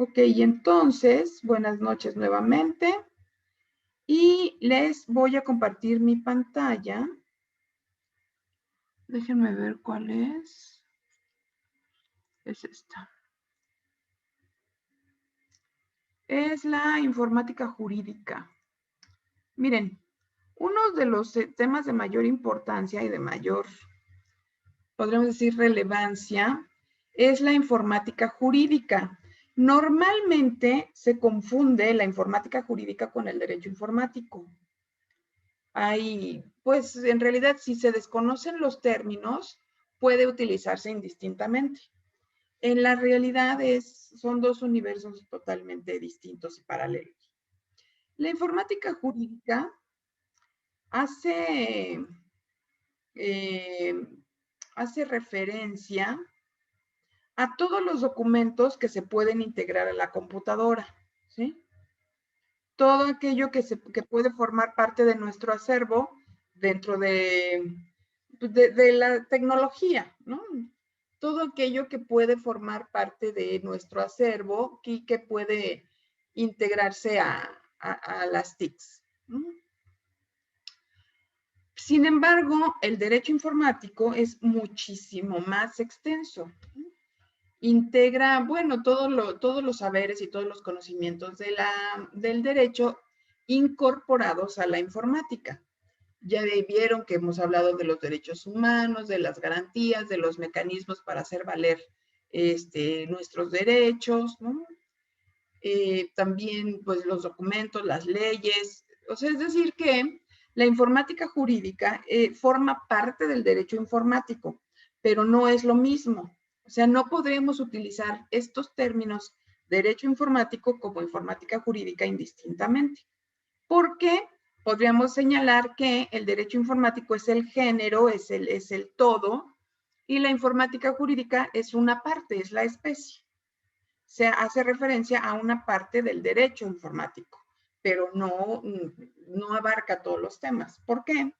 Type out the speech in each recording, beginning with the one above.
Ok, y entonces, buenas noches nuevamente. Y les voy a compartir mi pantalla. Déjenme ver cuál es. Es esta. Es la informática jurídica. Miren, uno de los temas de mayor importancia y de mayor, podríamos decir, relevancia, es la informática jurídica. Normalmente se confunde la informática jurídica con el derecho informático. Pues en realidad, si se desconocen los términos, puede utilizarse indistintamente. En la realidad son dos universos totalmente distintos y paralelos. La informática jurídica hace, eh, hace referencia a todos los documentos que se pueden integrar a la computadora, ¿sí? Todo aquello que puede formar parte de nuestro acervo dentro de la tecnología, ¿no? Todo aquello que puede formar parte de nuestro acervo y que puede integrarse a las TICs, ¿no? Sin embargo, el derecho informático es muchísimo más extenso. Integra, bueno, todos los saberes y todos los conocimientos del derecho incorporados a la informática. Ya vieron que hemos hablado de los derechos humanos, de las garantías, de los mecanismos para hacer valer nuestros derechos, ¿no? También, pues, los documentos, las leyes. O sea, es decir que la informática jurídica forma parte del derecho informático, pero no es lo mismo. O sea, no podremos utilizar estos términos derecho informático como informática jurídica indistintamente. ¿Por qué? Podríamos señalar que el derecho informático es el género, es el todo, y la informática jurídica es una parte, es la especie. Se hace referencia a una parte del derecho informático, pero no abarca todos los temas. ¿Por qué?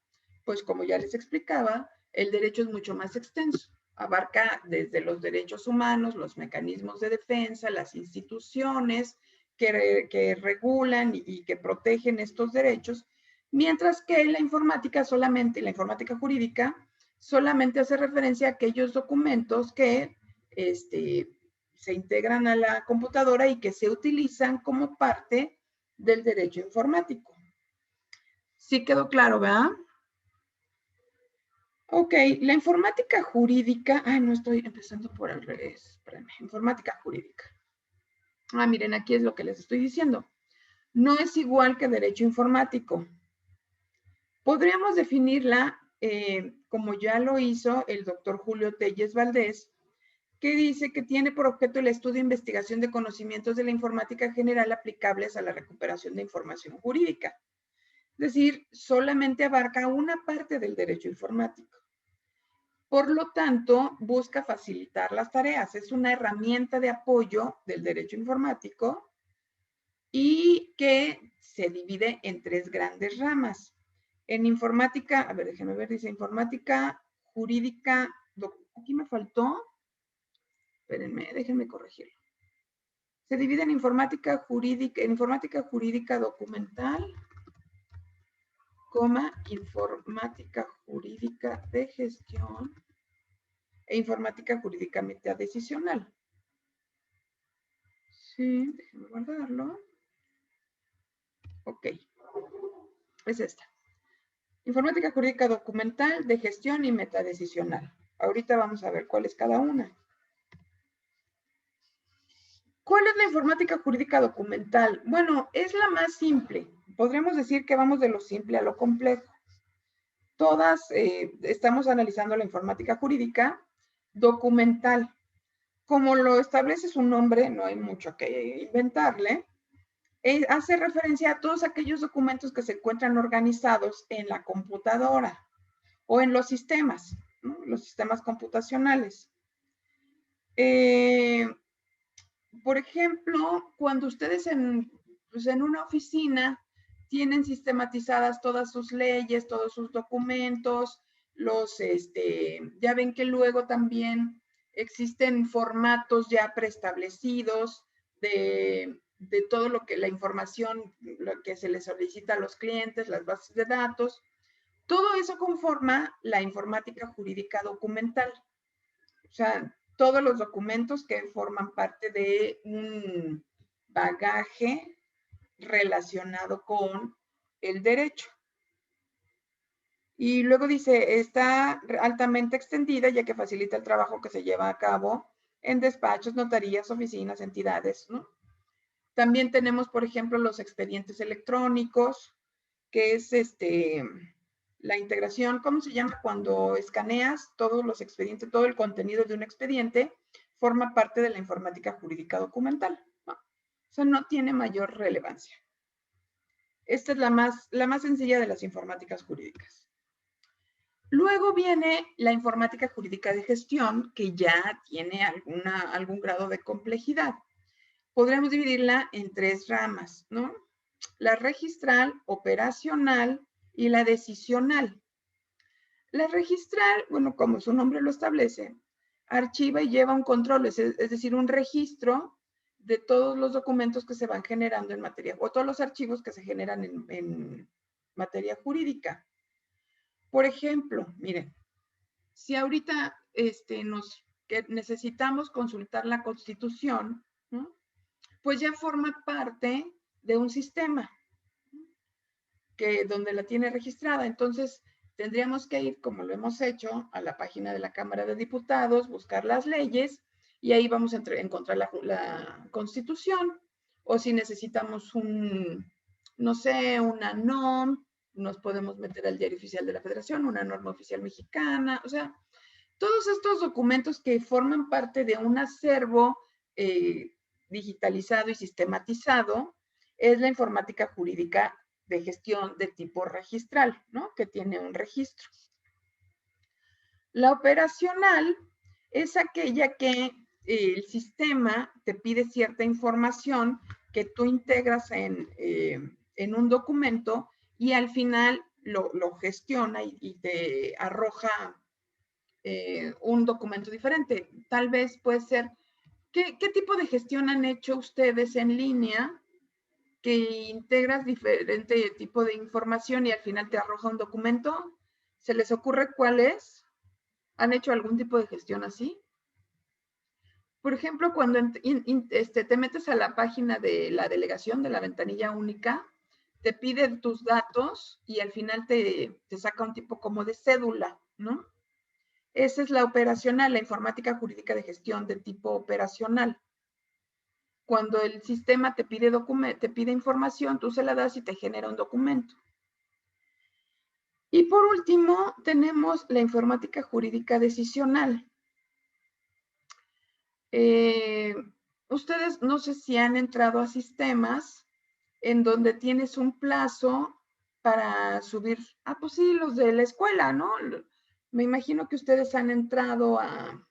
Pues como ya les explicaba, el derecho es mucho más extenso. Abarca desde los derechos humanos, los mecanismos de defensa, las instituciones que regulan y que protegen estos derechos, mientras que la informática jurídica, solamente hace referencia a aquellos documentos que se integran a la computadora y que se utilizan como parte del derecho informático. ¿Sí quedó claro, verdad? Ok, la informática jurídica, no estoy empezando por al revés, espérenme, informática jurídica. Miren, aquí es lo que les estoy diciendo. No es igual que derecho informático. Podríamos definirla como ya lo hizo el doctor Julio Telles Valdés, que dice que tiene por objeto el estudio e investigación de conocimientos de la informática general aplicables a la recuperación de información jurídica. Es decir, solamente abarca una parte del derecho informático. Por lo tanto, busca facilitar las tareas. Es una herramienta de apoyo del derecho informático y que se divide en tres grandes ramas. En informática, a ver, déjenme ver, dice informática jurídica, aquí me faltó, espérenme, déjenme corregirlo. Se divide en informática jurídica documental, informática jurídica de gestión e informática jurídica metadecisional. Sí, déjenme guardarlo. Ok, es esta. Informática jurídica documental, de gestión y metadecisional. Ahorita vamos a ver cuál es cada una. ¿Cuál es la informática jurídica documental? Bueno, es la más simple. Podríamos decir que vamos de lo simple a lo complejo. Todas estamos analizando la informática jurídica documental. Como lo establece su nombre, no hay mucho que inventarle. Hace referencia a todos aquellos documentos que se encuentran organizados en la computadora o en los sistemas, ¿no? Los sistemas computacionales. Por ejemplo, cuando ustedes pues en una oficina tienen sistematizadas todas sus leyes, todos sus documentos, ya ven que luego también existen formatos ya preestablecidos de todo lo que la información, lo que se le solicita a los clientes, las bases de datos. Todo eso conforma la informática jurídica documental. O sea, todos los documentos que forman parte de un bagaje relacionado con el derecho. Y luego dice, está altamente extendida ya que facilita el trabajo que se lleva a cabo en despachos, notarías, oficinas, entidades, ¿no? También tenemos, por ejemplo, los expedientes electrónicos, que es la integración, ¿cómo se llama? Cuando escaneas todos los expedientes, todo el contenido de un expediente, forma parte de la informática jurídica documental, ¿no? O sea, no tiene mayor relevancia. Esta es la más sencilla de las informáticas jurídicas. Luego viene la informática jurídica de gestión, que ya tiene algún grado de complejidad. Podríamos dividirla en 3 ramas, ¿no? La registral, operacional y la decisional. La registral, bueno, como su nombre lo establece, archiva y lleva un control, es decir, un registro de todos los documentos que se van generando en materia, o todos los archivos que se generan en materia jurídica. Por ejemplo, miren, si ahorita que necesitamos consultar la Constitución, ¿no? Pues ya forma parte de un sistema donde la tiene registrada. Entonces, tendríamos que ir, como lo hemos hecho, a la página de la Cámara de Diputados, buscar las leyes, y ahí vamos a encontrar la Constitución. O si necesitamos no sé, una NOM, nos podemos meter al Diario Oficial de la Federación, una norma oficial mexicana, o sea, todos estos documentos que forman parte de un acervo digitalizado y sistematizado es la informática jurídica de gestión de tipo registral, ¿no? Que tiene un registro. La operacional es aquella que el sistema te pide cierta información que tú integras en un documento y al final lo gestiona y te arroja un documento diferente. Tal vez puede ser, ¿qué tipo de gestión han hecho ustedes en línea que integras diferente tipo de información y al final te arroja un documento? ¿Se les ocurre cuál es? ¿Han hecho algún tipo de gestión así? Por ejemplo, cuando te metes a la página de la delegación de la ventanilla única, te pide tus datos y al final te saca un tipo como de cédula, ¿no? Esa es la operacional, la informática jurídica de gestión de tipo operacional. Cuando el sistema te pide información, tú se la das y te genera un documento. Y por último, tenemos la informática jurídica decisional. Ustedes no sé si han entrado a sistemas en donde tienes un plazo para subir, pues sí, los de la escuela, ¿no? Me imagino que ustedes han entrado a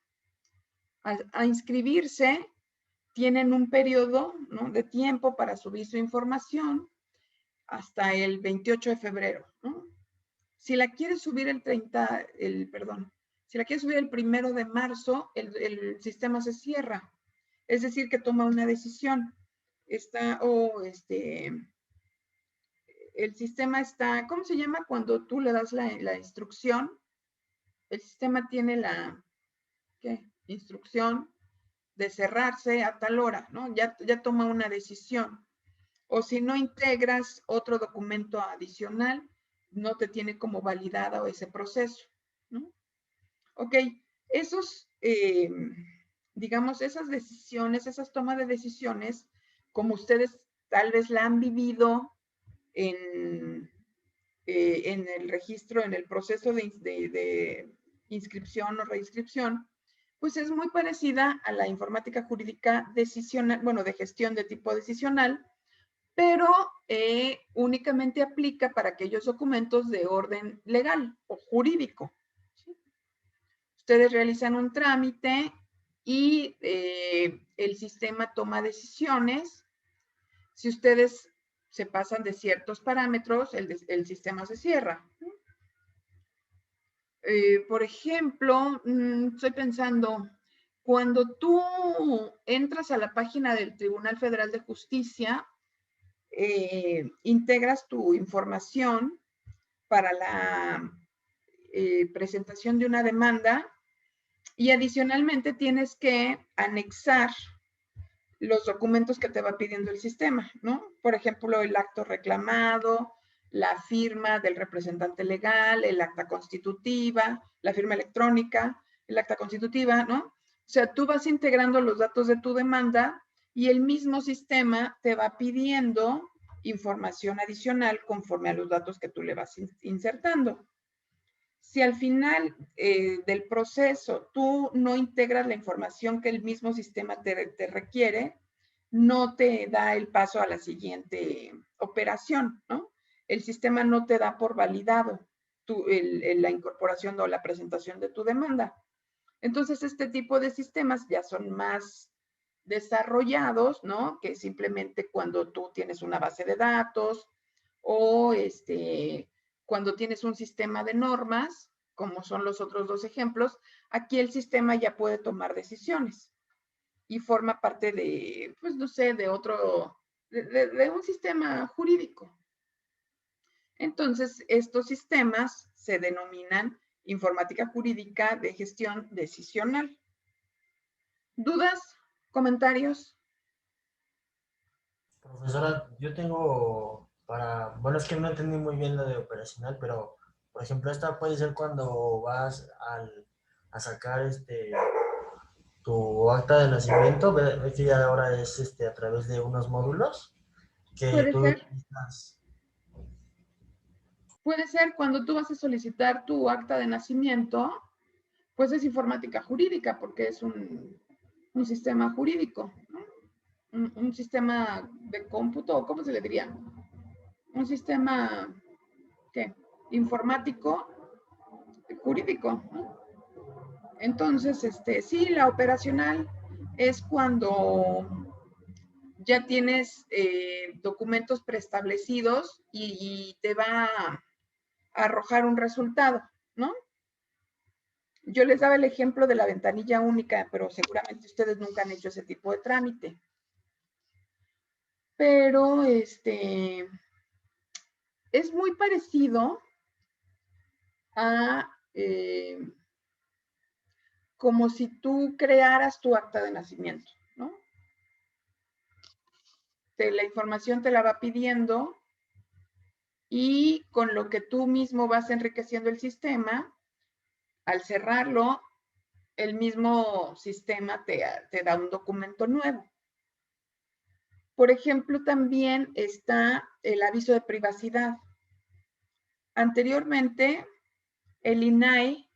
inscribirse, tienen un periodo, ¿no?, de tiempo para subir su información hasta el 28 de febrero, ¿no? Si la quieres subir si la quieres subir el 1 de marzo, el sistema se cierra. Es decir, que toma una decisión. El sistema está, ¿cómo se llama? Cuando tú le das la instrucción, el sistema tiene la instrucción de cerrarse a tal hora, ¿no? Ya toma una decisión. O si no integras otro documento adicional, no te tiene como validado ese proceso, ¿no? Ok, digamos, esas decisiones, esas tomas de decisiones, como ustedes tal vez la han vivido en el registro, en el proceso de inscripción o reinscripción, pues es muy parecida a la informática jurídica decisional, bueno, de gestión de tipo decisional, pero únicamente aplica para aquellos documentos de orden legal o jurídico. ¿Sí? Ustedes realizan un trámite y el sistema toma decisiones. Si ustedes se pasan de ciertos parámetros, el sistema se cierra. Por ejemplo, estoy pensando, Cuando tú entras a la página del Tribunal Federal de Justicia, integras tu información para la presentación de una demanda y adicionalmente tienes que anexar los documentos que te va pidiendo el sistema, ¿no? Por ejemplo, el acto reclamado, la firma del representante legal, el acta constitutiva, la firma electrónica, el acta constitutiva, ¿no? O sea, tú vas integrando los datos de tu demanda y el mismo sistema te va pidiendo información adicional conforme a los datos que tú le vas insertando. Si al final del proceso tú no integras la información que el mismo sistema te requiere, no te da el paso a la siguiente operación, ¿no? El sistema no te da por validado la incorporación o la presentación de tu demanda. Entonces, este tipo de sistemas ya son más desarrollados, ¿no? Que simplemente cuando tú tienes una base de datos o cuando tienes un sistema de normas, como son los otros dos ejemplos, aquí el sistema ya puede tomar decisiones y forma parte de, pues no sé, de otro, de un sistema jurídico. Entonces, estos sistemas se denominan informática jurídica de gestión decisional. ¿Dudas? ¿Comentarios? Profesora, yo tengo bueno, es que no entendí muy bien lo de operacional, pero, por ejemplo, esta puede ser cuando vas a sacar tu acta de nacimiento, ve que ya ahora es a través de unos módulos que Puede tú ser. utilizas. Puede ser cuando tú vas a solicitar tu acta de nacimiento, pues es informática jurídica porque es un sistema jurídico, ¿no? Un sistema de cómputo, ¿cómo se le diría? Un sistema, ¿qué? Informático jurídico, ¿no? Entonces, sí, la operacional es cuando ya tienes documentos preestablecidos y te va a arrojar un resultado, ¿no? Yo les daba el ejemplo de la ventanilla única, pero seguramente ustedes nunca han hecho ese tipo de trámite. Pero es muy parecido a como si tú crearas tu acta de nacimiento, ¿no? La información te la va pidiendo y con lo que tú mismo vas enriqueciendo el sistema, al cerrarlo, el mismo sistema te da un documento nuevo. Por ejemplo, también está el aviso de privacidad. Anteriormente, el INAI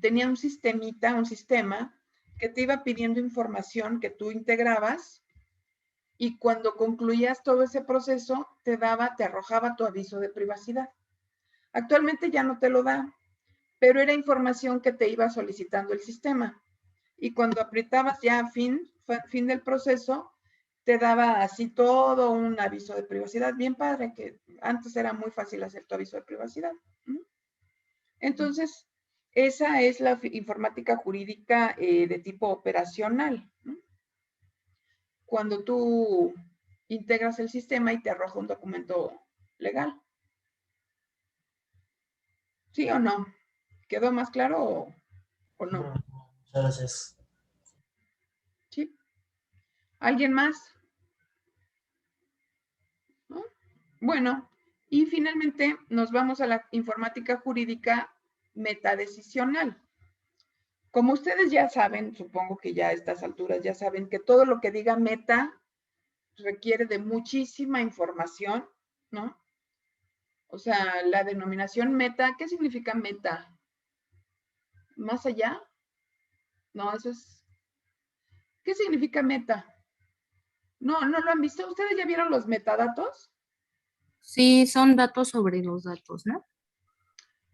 tenía un sistema que te iba pidiendo información que tú integrabas y cuando concluías todo ese proceso, te arrojaba tu aviso de privacidad. Actualmente ya no te lo da, pero era información que te iba solicitando el sistema. Y cuando apretabas ya fin del proceso, te daba así todo un aviso de privacidad. Bien padre, que antes era muy fácil hacer tu aviso de privacidad. Entonces, esa es la informática jurídica de tipo operacional. Cuando tú integras el sistema y te arroja un documento legal. ¿Sí o no? ¿Quedó más claro o no? Muchas gracias. ¿Sí? ¿Alguien más? ¿No? Bueno, y finalmente nos vamos a la informática jurídica metadecisional. Como ustedes ya saben, supongo que ya a estas alturas ya saben que todo lo que diga meta requiere de muchísima información, ¿no? O sea, la denominación meta, ¿qué significa meta? ¿Más allá? No, eso es... ¿Qué significa meta? No, no lo han visto. ¿Ustedes ya vieron los metadatos? Sí, son datos sobre los datos, ¿no? ¿Algo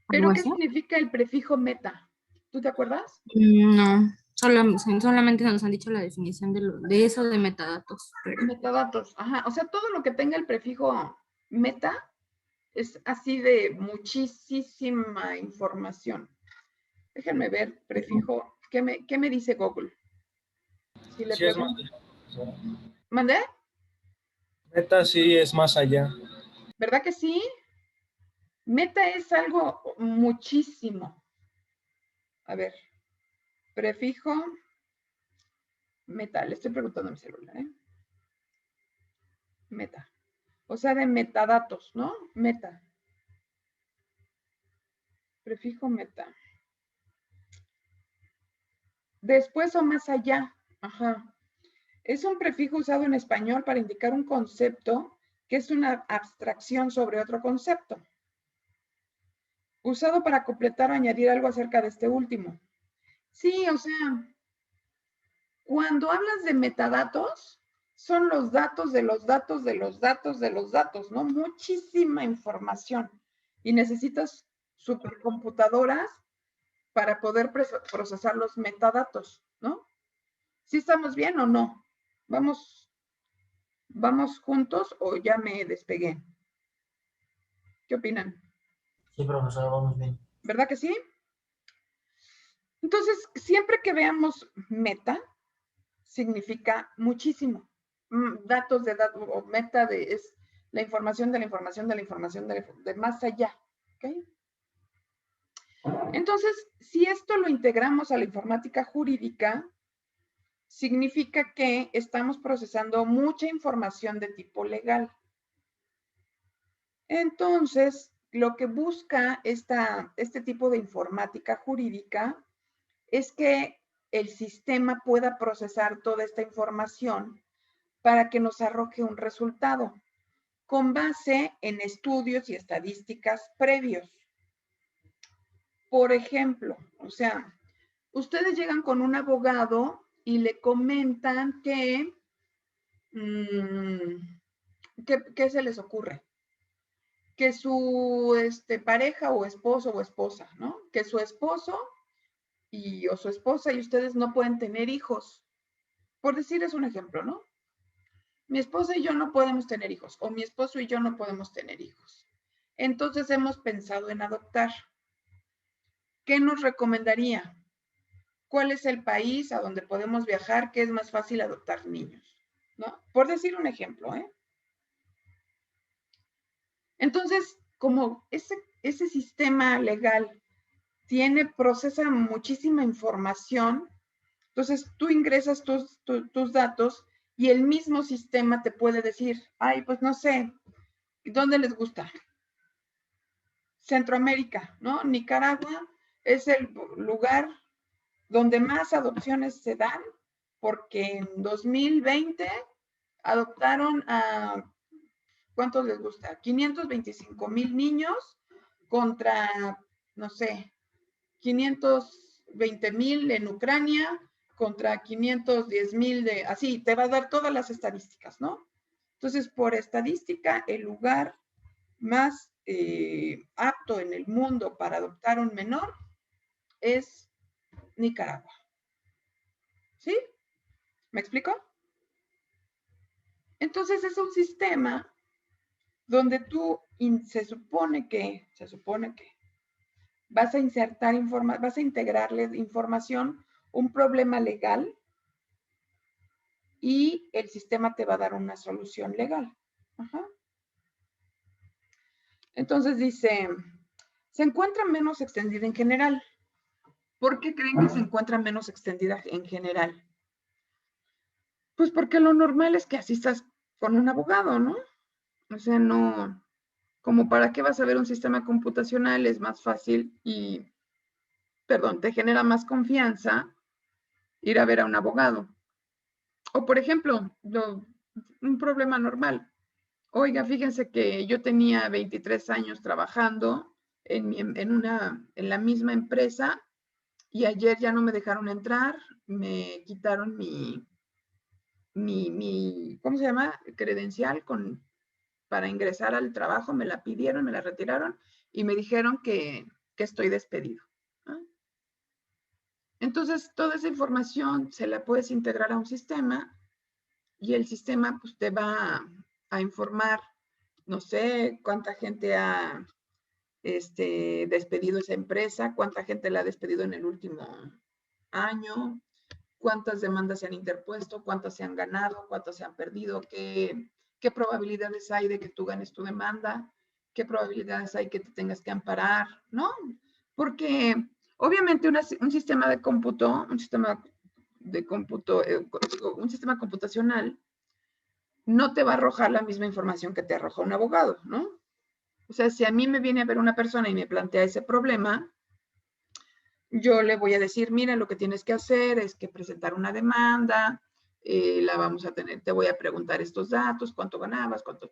¿Pero qué así? significa el prefijo meta? ¿Tú te acuerdas? No, solamente nos han dicho la definición de eso de metadatos. Metadatos, ajá. O sea, todo lo que tenga el prefijo meta es así de muchísima información. Déjenme ver, prefijo ¿Qué me dice Google? Si le Sí, es pregunto. más. ¿Mandé? Meta sí es más allá. ¿Verdad que sí? Meta es algo muchísimo. A ver, prefijo meta. Le estoy preguntando a mi celular, ¿eh? Meta. O sea, de metadatos, ¿no? Meta. Prefijo meta. Después o más allá. Ajá. Es un prefijo usado en español para indicar un concepto que es una abstracción sobre otro concepto. Usado para completar o añadir algo acerca de este último. Sí, o sea, cuando hablas de metadatos, son los datos de los datos de los datos de los datos, ¿no? Muchísima información. Y necesitas supercomputadoras para poder procesar los metadatos, ¿no? ¿Sí estamos bien o no? ¿Vamos juntos o ya me despegué? ¿Qué opinan? Sí, profesor, vamos bien. ¿Verdad que sí? Entonces, siempre que veamos meta, significa muchísimo. Datos de datos, o meta es la información de la información de la información de más allá. ¿Okay? Entonces, si esto lo integramos a la informática jurídica, significa que estamos procesando mucha información de tipo legal. Entonces, lo que busca este tipo de informática jurídica es que el sistema pueda procesar toda esta información para que nos arroje un resultado con base en estudios y estadísticas previos. Por ejemplo, o sea, ustedes llegan con un abogado y le comentan que, ¿qué se les ocurre? Que su pareja o esposo o esposa, ¿no? Que su esposo o su esposa y ustedes no pueden tener hijos. Por decir, es un ejemplo, ¿no? Mi esposa y yo no podemos tener hijos, o mi esposo y yo no podemos tener hijos. Entonces hemos pensado en adoptar. ¿Qué nos recomendaría? ¿Cuál es el país a donde podemos viajar que es más fácil adoptar niños? ¿No? Por decir un ejemplo, ¿eh? Entonces, como ese sistema legal procesa muchísima información, entonces tú ingresas tus datos y el mismo sistema te puede decir, ay, pues no sé, ¿dónde les gusta? Centroamérica, ¿no? Nicaragua es el lugar donde más adopciones se dan, porque en 2020 adoptaron a, ¿cuántos les gusta? 525,000 niños contra, no sé, 520,000 en Ucrania contra 510,000 así, te va a dar todas las estadísticas, ¿no? Entonces, por estadística, el lugar más apto en el mundo para adoptar un menor es Nicaragua. ¿Sí? ¿Me explico? Entonces es un sistema donde tú se supone que vas a insertar vas a integrarle información, un problema legal, y el sistema te va a dar una solución legal. Ajá. Entonces dice, se encuentra menos extendida en general. ¿Por qué creen que se encuentra menos extendida en general? Pues porque lo normal es que asistas con un abogado, ¿no? O sea, no, como para qué vas a ver un sistema computacional, es más fácil te genera más confianza ir a ver a un abogado. O por ejemplo, un problema normal. Oiga, fíjense que yo tenía 23 años trabajando en la misma empresa y ayer ya no me dejaron entrar, me quitaron ¿cómo se llama? Credencial para ingresar al trabajo, me la pidieron, me la retiraron y me dijeron que estoy despedido. ¿Ah? Entonces, toda esa información se la puedes integrar a un sistema y el sistema pues te va a informar, no sé, cuánta gente ha despedido esa empresa, cuánta gente la ha despedido en el último año, cuántas demandas se han interpuesto, cuántas se han ganado, cuántas se han perdido, qué probabilidades hay de que tú ganes tu demanda, qué probabilidades hay que te tengas que amparar, ¿no? Porque obviamente un sistema de cómputo, un sistema computacional no te va a arrojar la misma información que te arroja un abogado, ¿no? O sea, si a mí me viene a ver una persona y me plantea ese problema, yo le voy a decir, mira, lo que tienes que hacer es que presentar una demanda, la vamos a tener, te voy a preguntar estos datos, cuánto ganabas, cuánto,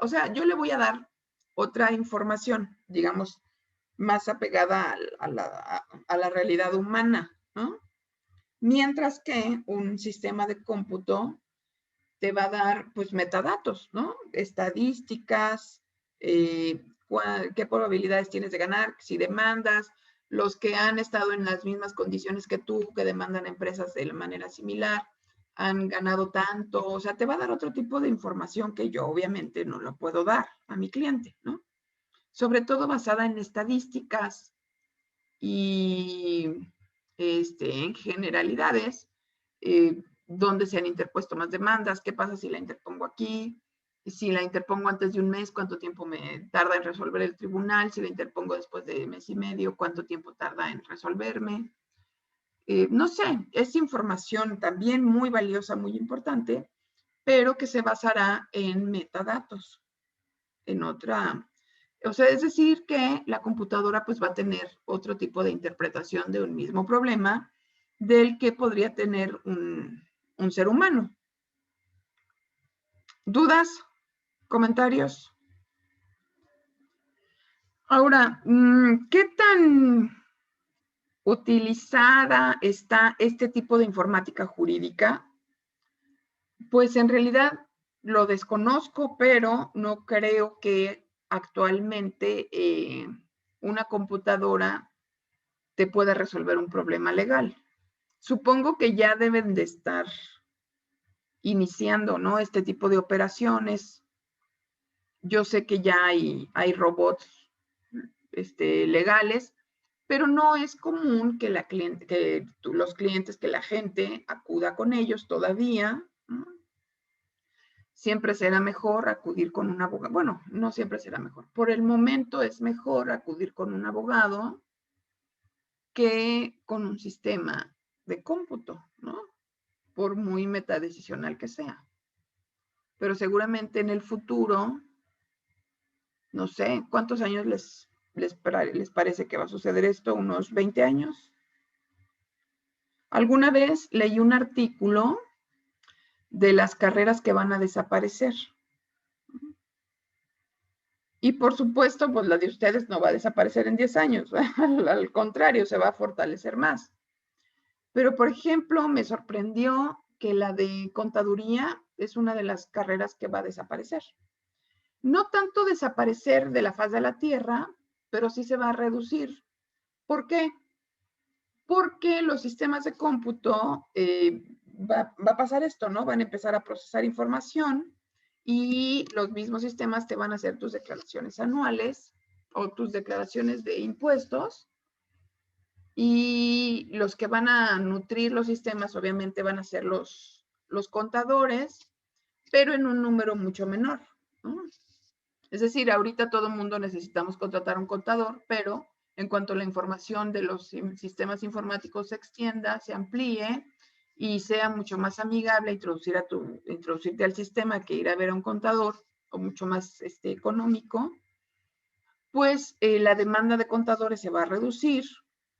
o sea, yo le voy a dar otra información, digamos, más apegada a la realidad humana, ¿no? Mientras que un sistema de cómputo te va a dar, pues, metadatos, ¿no? Estadísticas, qué probabilidades tienes de ganar, si demandas, los que han estado en las mismas condiciones que tú, que demandan empresas de manera similar, han ganado tanto, o sea, te va a dar otro tipo de información que yo obviamente no lo puedo dar a mi cliente, ¿no? Sobre todo basada en estadísticas y en generalidades, dónde se han interpuesto más demandas, qué pasa si la interpongo aquí, si la interpongo antes de un mes, cuánto tiempo me tarda en resolver el tribunal, si la interpongo después de mes y medio, cuánto tiempo tarda en resolverme. No sé, es información también muy valiosa, muy importante, pero que se basará en metadatos, en otra. O sea, es decir que la computadora pues va a tener otro tipo de interpretación de un mismo problema del que podría tener un ser humano. ¿Dudas? ¿Comentarios? Ahora, ¿qué tan utilizada está este tipo de informática jurídica? Pues en realidad lo desconozco, pero no creo que actualmente una computadora te pueda resolver un problema legal. Supongo que ya deben de estar iniciando, ¿no? Este tipo de operaciones. Yo sé que ya hay robots legales, pero no es común que los clientes, que la gente acuda con ellos todavía, ¿no? Siempre será mejor acudir con un abogado. Bueno, no siempre será mejor. Por el momento es mejor acudir con un abogado que con un sistema de cómputo, ¿no? Por muy metadecisional que sea. Pero seguramente en el futuro, no sé, ¿cuántos años les parece que va a suceder esto? ¿Unos 20 años? Alguna vez leí un artículo de las carreras que van a desaparecer. Y por supuesto, pues la de ustedes no va a desaparecer en 10 años. Al contrario, se va a fortalecer más. Pero, por ejemplo, me sorprendió que la de contaduría es una de las carreras que va a desaparecer. No tanto desaparecer de la faz de la tierra, pero sí se va a reducir. ¿Por qué? Porque los sistemas de cómputo va a pasar esto, ¿no? Van a empezar a procesar información y los mismos sistemas te van a hacer tus declaraciones anuales o tus declaraciones de impuestos, y los que van a nutrir los sistemas obviamente van a ser los contadores, pero en un número mucho menor, ¿no? Es decir, ahorita todo el mundo necesitamos contratar un contador, pero en cuanto la información de los sistemas informáticos se extienda, se amplíe y sea mucho más amigable introducirte al sistema que ir a ver a un contador, o mucho más económico, pues la demanda de contadores se va a reducir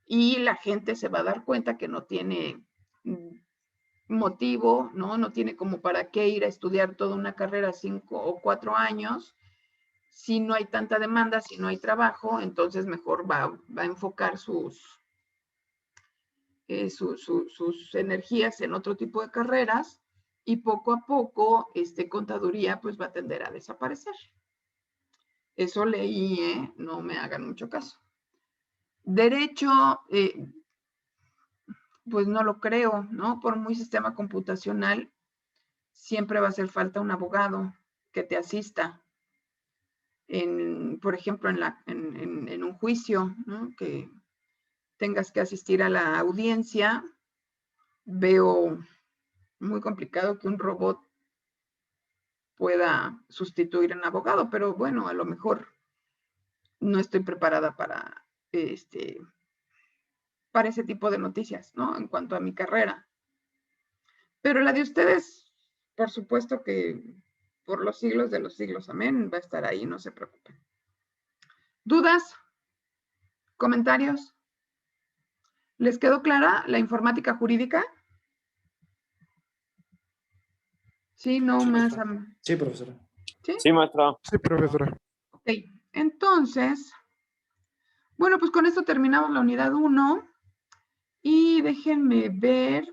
y la gente se va a dar cuenta que no tiene motivo, ¿no? No tiene como para qué ir a estudiar toda una carrera 5 o 4 años. Si no hay tanta demanda, si no hay trabajo, entonces mejor va a enfocar sus energías en otro tipo de carreras, y poco a poco contaduría pues va a tender a desaparecer. Eso leí, no me hagan mucho caso. Derecho, pues no lo creo, ¿no? Por muy sistema computacional, siempre va a hacer falta un abogado que te asista por ejemplo, en un juicio, ¿no? Que tengas que asistir a la audiencia, veo muy complicado que un robot pueda sustituir a un abogado, pero bueno, a lo mejor no estoy preparada para ese tipo de noticias, ¿no? En cuanto a mi carrera. Pero la de ustedes, por supuesto que por los siglos de los siglos, amén, va a estar ahí, no se preocupen. ¿Dudas? ¿Comentarios? ¿Les quedó clara la informática jurídica? Sí, no Sí, más. maestra. Sí, profesora. ¿Sí? Sí, maestra. Sí, profesora. Ok, entonces, bueno, pues con esto terminamos la unidad 1 y déjenme ver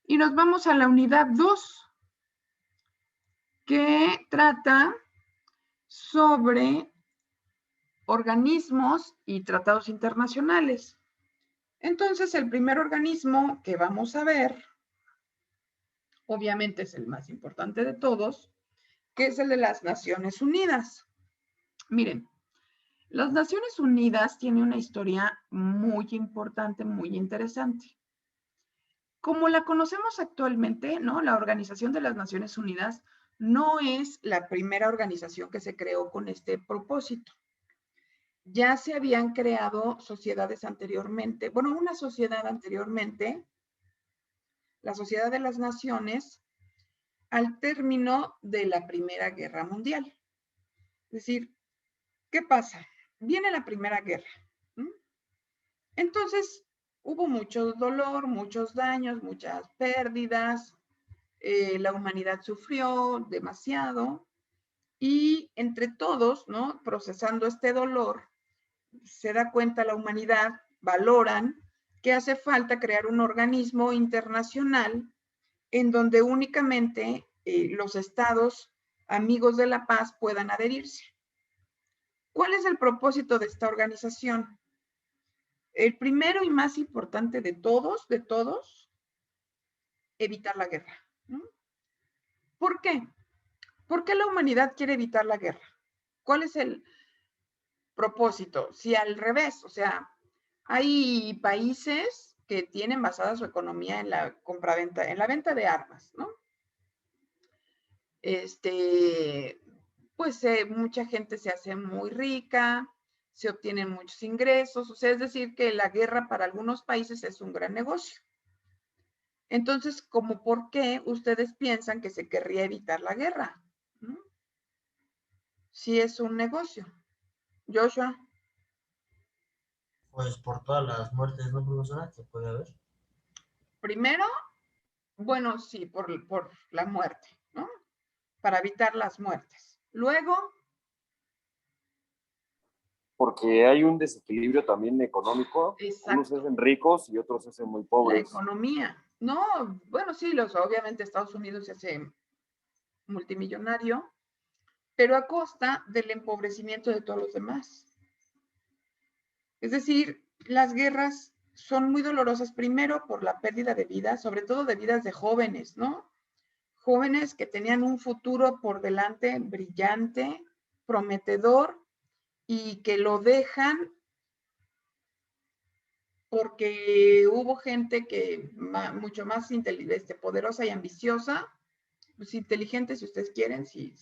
y nos vamos a la unidad 2 que trata sobre organismos y tratados internacionales. Entonces, el primer organismo que vamos a ver, obviamente es el más importante de todos, que es el de las Naciones Unidas. Miren, las Naciones Unidas tienen una historia muy importante, muy interesante. Como la conocemos actualmente, ¿no? La Organización de las Naciones Unidas no es la primera organización que se creó con este propósito. Ya se habían creado sociedades anteriormente, bueno, una sociedad anteriormente, la Sociedad de las Naciones, al término de la Primera Guerra Mundial. Es decir, ¿qué pasa? Viene la Primera Guerra. Entonces, hubo mucho dolor, muchos daños, muchas pérdidas, la humanidad sufrió demasiado y entre todos, ¿no? Procesando este dolor, se da cuenta la humanidad, valoran que hace falta crear un organismo internacional en donde únicamente los estados amigos de la paz puedan adherirse. ¿Cuál es el propósito de esta organización? El primero y más importante de todos, evitar la guerra. ¿Por qué? ¿Por qué la humanidad quiere evitar la guerra? ¿Cuál es el propósito? Si al revés, o sea, hay países que tienen basada su economía en la compraventa, en la venta de armas, ¿no? Pues mucha gente se hace muy rica, se obtienen muchos ingresos, o sea, es decir, que la guerra para algunos países es un gran negocio. Entonces, ¿cómo por qué ustedes piensan que se querría evitar la guerra? Si es un negocio. Joshua. Pues por todas las muertes, ¿no, profesora? Que puede haber. Primero, bueno, sí, por la muerte, ¿no? Para evitar las muertes. Luego. Porque hay un desequilibrio también económico. Exacto. Unos se hacen ricos y otros se hacen muy La pobres. economía. No, bueno, sí, obviamente Estados Unidos se hace multimillonario, pero a costa del empobrecimiento de todos los demás. Es decir, las guerras son muy dolorosas, primero por la pérdida de vidas, sobre todo de vidas de jóvenes, ¿no? Jóvenes que tenían un futuro por delante brillante, prometedor, y que lo dejan porque hubo gente que mucho más poderosa y ambiciosa, pues inteligente si ustedes quieren, si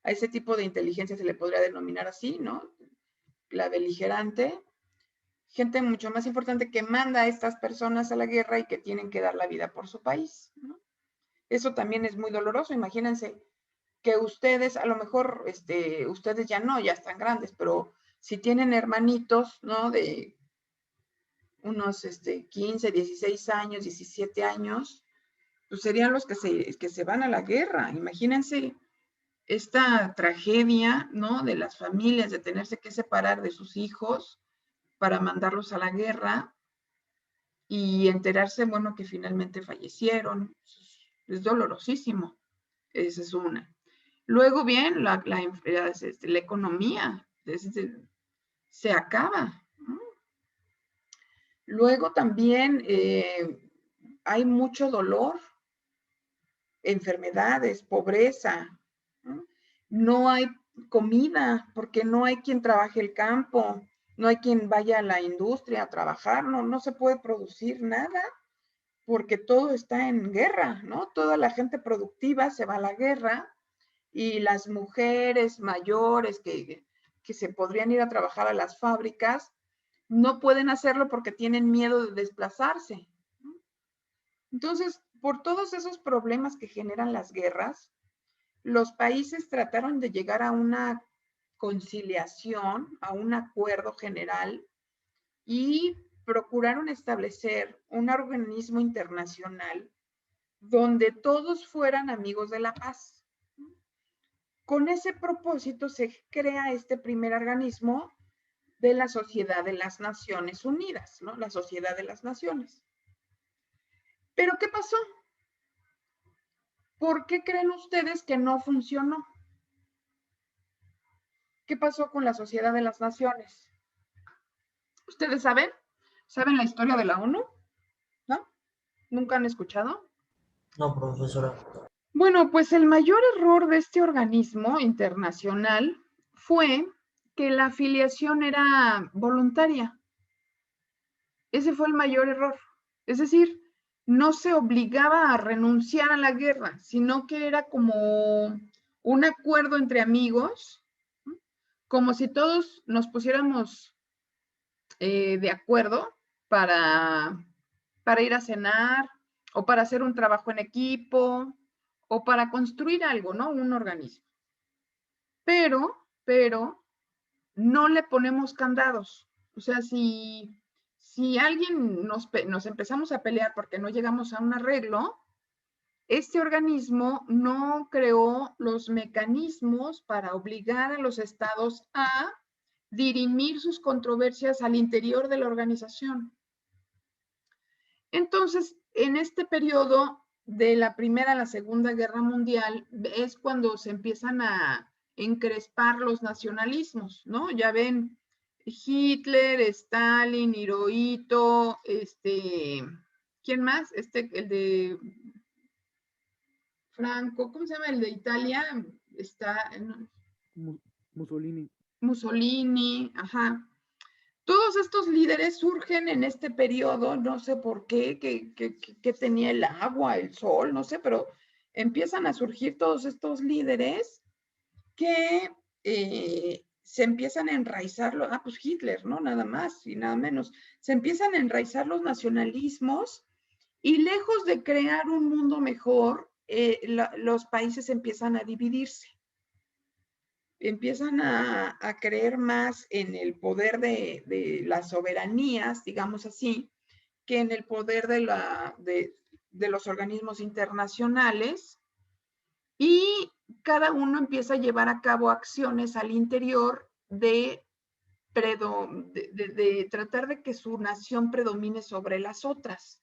a ese tipo de inteligencia se le podría denominar así, ¿no? La beligerante, gente mucho más importante que manda a estas personas a la guerra y que tienen que dar la vida por su país, ¿no? Eso también es muy doloroso. Imagínense que ustedes, a lo mejor, ustedes ya no, ya están grandes, pero si tienen hermanitos, ¿no? De unos 15, 16 años, 17 años, pues serían los que se van a la guerra. Imagínense esta tragedia, ¿no? De las familias, de tenerse que separar de sus hijos para mandarlos a la guerra y enterarse, bueno, que finalmente fallecieron. Es dolorosísimo. Esa es una. Luego, bien, la economía se acaba, ¿no? Luego también hay mucho dolor, enfermedades, pobreza, ¿no? No hay comida porque no hay quien trabaje el campo, no hay quien vaya a la industria a trabajar, no se puede producir nada porque todo está en guerra, ¿no? Toda la gente productiva se va a la guerra y las mujeres mayores que se podrían ir a trabajar a las fábricas no pueden hacerlo porque tienen miedo de desplazarse. Entonces, por todos esos problemas que generan las guerras, los países trataron de llegar a una conciliación, a un acuerdo general y procuraron establecer un organismo internacional donde todos fueran amigos de la paz. Con ese propósito se crea este primer organismo de la Sociedad de las Naciones Unidas, ¿no? La Sociedad de las Naciones. ¿Pero qué pasó? ¿Por qué creen ustedes que no funcionó? ¿Qué pasó con la Sociedad de las Naciones? ¿Ustedes saben? ¿Saben la historia de la ONU? ¿No? ¿Nunca han escuchado? No, profesora. Bueno, pues el mayor error de este organismo internacional fue que la afiliación era voluntaria. Ese fue el mayor error. Es decir, no se obligaba a renunciar a la guerra, sino que era como un acuerdo entre amigos, ¿no? Como si todos nos pusiéramos de acuerdo para ir a cenar o para hacer un trabajo en equipo o para construir algo, ¿no? Un organismo. Pero no le ponemos candados. O sea, si alguien nos empezamos a pelear porque no llegamos a un arreglo, este organismo no creó los mecanismos para obligar a los estados a dirimir sus controversias al interior de la organización. Entonces, en este periodo de la Primera a la Segunda Guerra Mundial es cuando se empiezan a encrespar los nacionalismos, ¿no? Ya ven, Hitler, Stalin, Hirohito, ¿quién más? El de Franco, ¿cómo se llama? El de Italia, Mussolini. Mussolini, ajá. Todos estos líderes surgen en este periodo, no sé por qué, que tenía el agua, el sol, no sé, pero empiezan a surgir todos estos líderes que se empiezan a enraizar, pues Hitler, ¿no? Nada más y nada menos. Se empiezan a enraizar los nacionalismos y lejos de crear un mundo mejor, los países empiezan a dividirse. Empiezan a creer más en el poder de las soberanías, digamos así, que en el poder de los organismos internacionales, y cada uno empieza a llevar a cabo acciones al interior de tratar de que su nación predomine sobre las otras,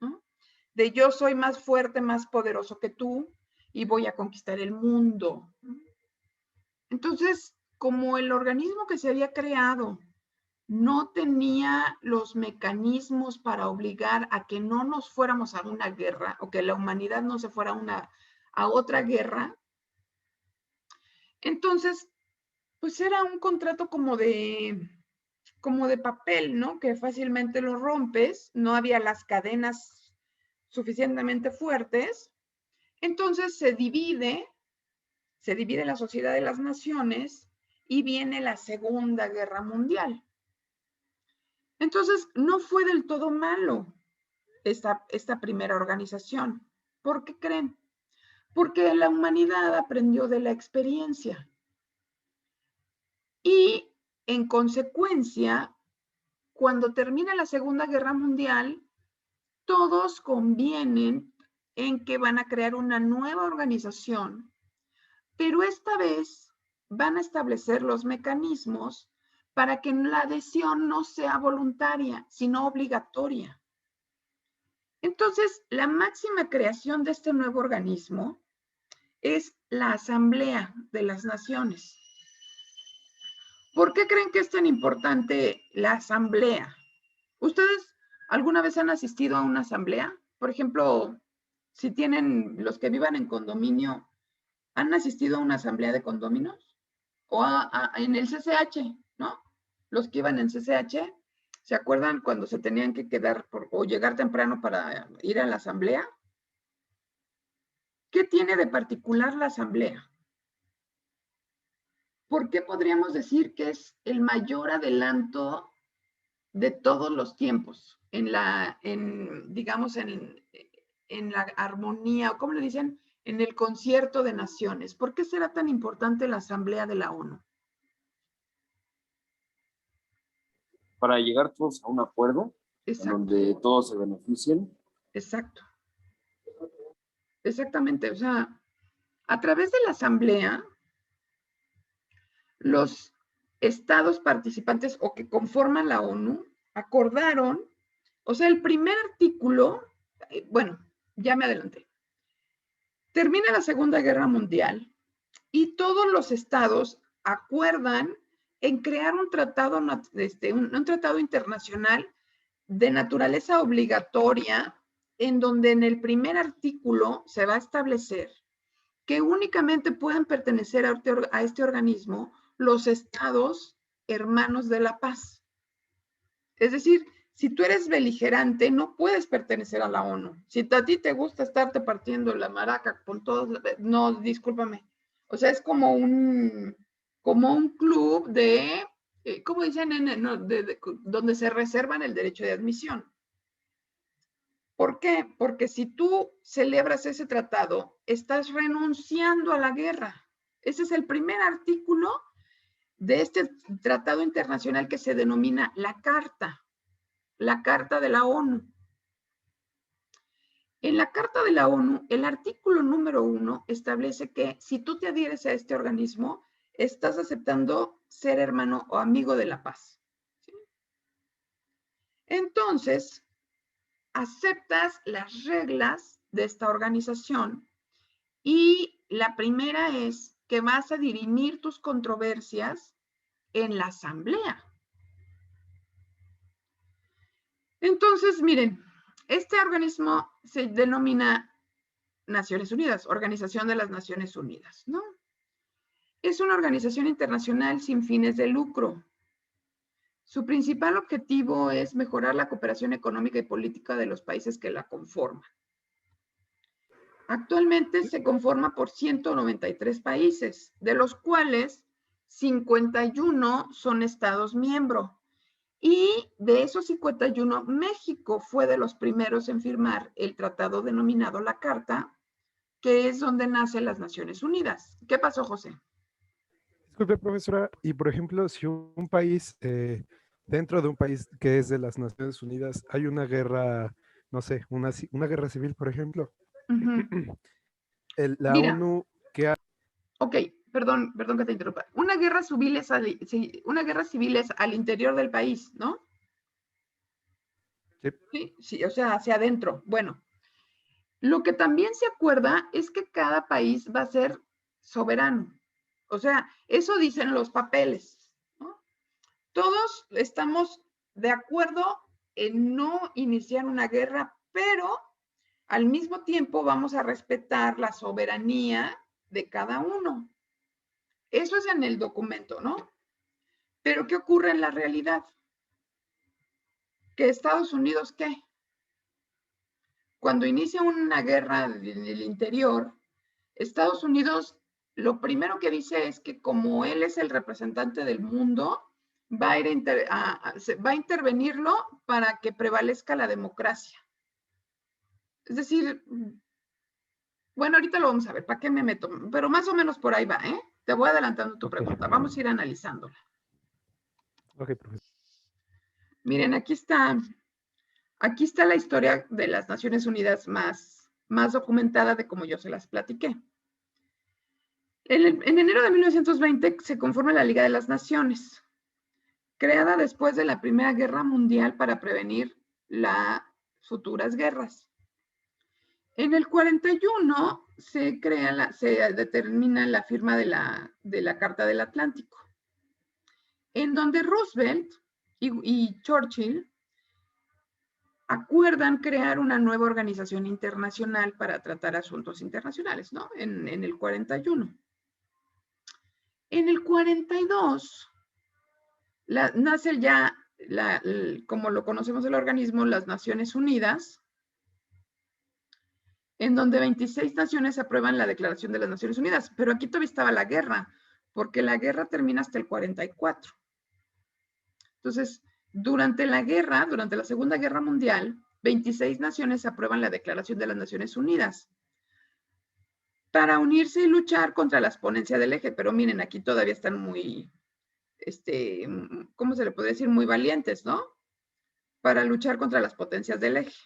¿no? De yo soy más fuerte, más poderoso que tú y voy a conquistar el mundo, ¿no? Entonces, como el organismo que se había creado no tenía los mecanismos para obligar a que no nos fuéramos a una guerra o que la humanidad no se fuera a otra guerra, entonces, pues era un contrato como de papel, ¿no? Que fácilmente lo rompes, no había las cadenas suficientemente fuertes, entonces se divide la Sociedad de las Naciones y viene la Segunda Guerra Mundial. Entonces, no fue del todo malo esta primera organización. ¿Por qué creen? Porque la humanidad aprendió de la experiencia. Y, en consecuencia, cuando termina la Segunda Guerra Mundial, todos convienen en que van a crear una nueva organización, pero esta vez van a establecer los mecanismos para que la adhesión no sea voluntaria, sino obligatoria. Entonces, la máxima creación de este nuevo organismo es la Asamblea de las Naciones. ¿Por qué creen que es tan importante la asamblea? ¿Ustedes alguna vez han asistido a una asamblea? Por ejemplo, si tienen los que vivan en condominio, ¿han asistido a una asamblea de condóminos? O en el CCH, ¿no? Los que iban en CCH, ¿Se acuerdan cuando se tenían que quedar o llegar temprano para ir a la asamblea? ¿Qué tiene de particular la asamblea? ¿Por qué podríamos decir que es el mayor adelanto de todos los tiempos digamos, en la armonía, o cómo le dicen, en el concierto de naciones? ¿Por qué será tan importante la Asamblea de la ONU? Para llegar todos a un acuerdo en Exacto, donde todos se beneficien. exacto. Exactamente, o sea, a través de la Asamblea, los estados participantes o que conforman la ONU acordaron, o sea, el primer artículo, bueno, ya me adelanté. Termina la Segunda Guerra Mundial y todos los estados acuerdan en crear un tratado, un tratado internacional de naturaleza obligatoria, en donde en el primer artículo se va a establecer que únicamente pueden pertenecer a este organismo los estados hermanos de la paz. Es decir, si tú eres beligerante, no puedes pertenecer a la ONU. Si a ti te gusta estarte partiendo la maraca con todos, no, discúlpame. O sea, es como un club de, ¿cómo dicen? Donde se reservan el derecho de admisión. ¿Por qué? Porque si tú celebras ese tratado, estás renunciando a la guerra. Ese es el primer artículo de este tratado internacional que se denomina la Carta de la ONU. En la Carta de la ONU, el artículo número 1 establece que si tú te adhieres a este organismo, estás aceptando ser hermano o amigo de la paz. ¿Sí? Entonces, aceptas las reglas de esta organización y la primera es que vas a dirimir tus controversias en la asamblea. Entonces, miren, este organismo se denomina Naciones Unidas, Organización de las Naciones Unidas, ¿no? Es una organización internacional sin fines de lucro. Su principal objetivo es mejorar la cooperación económica y política de los países que la conforman. Actualmente se conforma por 193 países, de los cuales 51 son estados miembros. Y de esos 51, México fue de los primeros en firmar el tratado denominado la Carta, que es donde nacen las Naciones Unidas. ¿Qué pasó, José? Disculpe, profesora, y por ejemplo, si un país, dentro de un país que es de las Naciones Unidas, hay una guerra, no sé, una guerra civil, por ejemplo, la Mira, ONU, ¿qué hace? ok, perdón que te interrumpa. Una guerra civil es al interior del país, ¿no? Sí. Sí, o sea, hacia adentro. Bueno, lo que también se acuerda es que cada país va a ser soberano. O sea, eso dicen los papeles, ¿no? Todos estamos de acuerdo en no iniciar una guerra, pero al mismo tiempo vamos a respetar la soberanía de cada uno. Eso es en el documento, ¿no? Pero ¿qué ocurre en la realidad? Que Estados Unidos, ¿qué? Cuando inicia una guerra en el interior, Estados Unidos lo primero que dice es que como él es el representante del mundo, va a intervenirlo para que prevalezca la democracia. Es decir, bueno, ahorita lo vamos a ver, ¿para qué me meto? Pero más o menos por ahí va, ¿eh? Te voy adelantando tu pregunta, vamos a ir analizándola. Ok, profesor. Miren, aquí está la historia de las Naciones Unidas más documentada de como yo se las platiqué. En enero de 1920 se conforma la Liga de las Naciones, creada después de la Primera Guerra Mundial para prevenir las futuras guerras. En el 41 se determina la firma de la Carta del Atlántico, en donde Roosevelt y Churchill acuerdan crear una nueva organización internacional para tratar asuntos internacionales, ¿no? En el 41. En el 42 nace ya como lo conocemos el organismo, las Naciones Unidas, en donde 26 naciones aprueban la Declaración de las Naciones Unidas. Pero aquí todavía estaba la guerra, porque la guerra termina hasta el 44. Entonces, durante la guerra, durante la Segunda Guerra Mundial, 26 naciones aprueban la Declaración de las Naciones Unidas para unirse y luchar contra la exponencia del eje. Pero miren, aquí todavía están muy, ¿cómo se le podría decir? Muy valientes, ¿no? Para luchar contra las potencias del eje.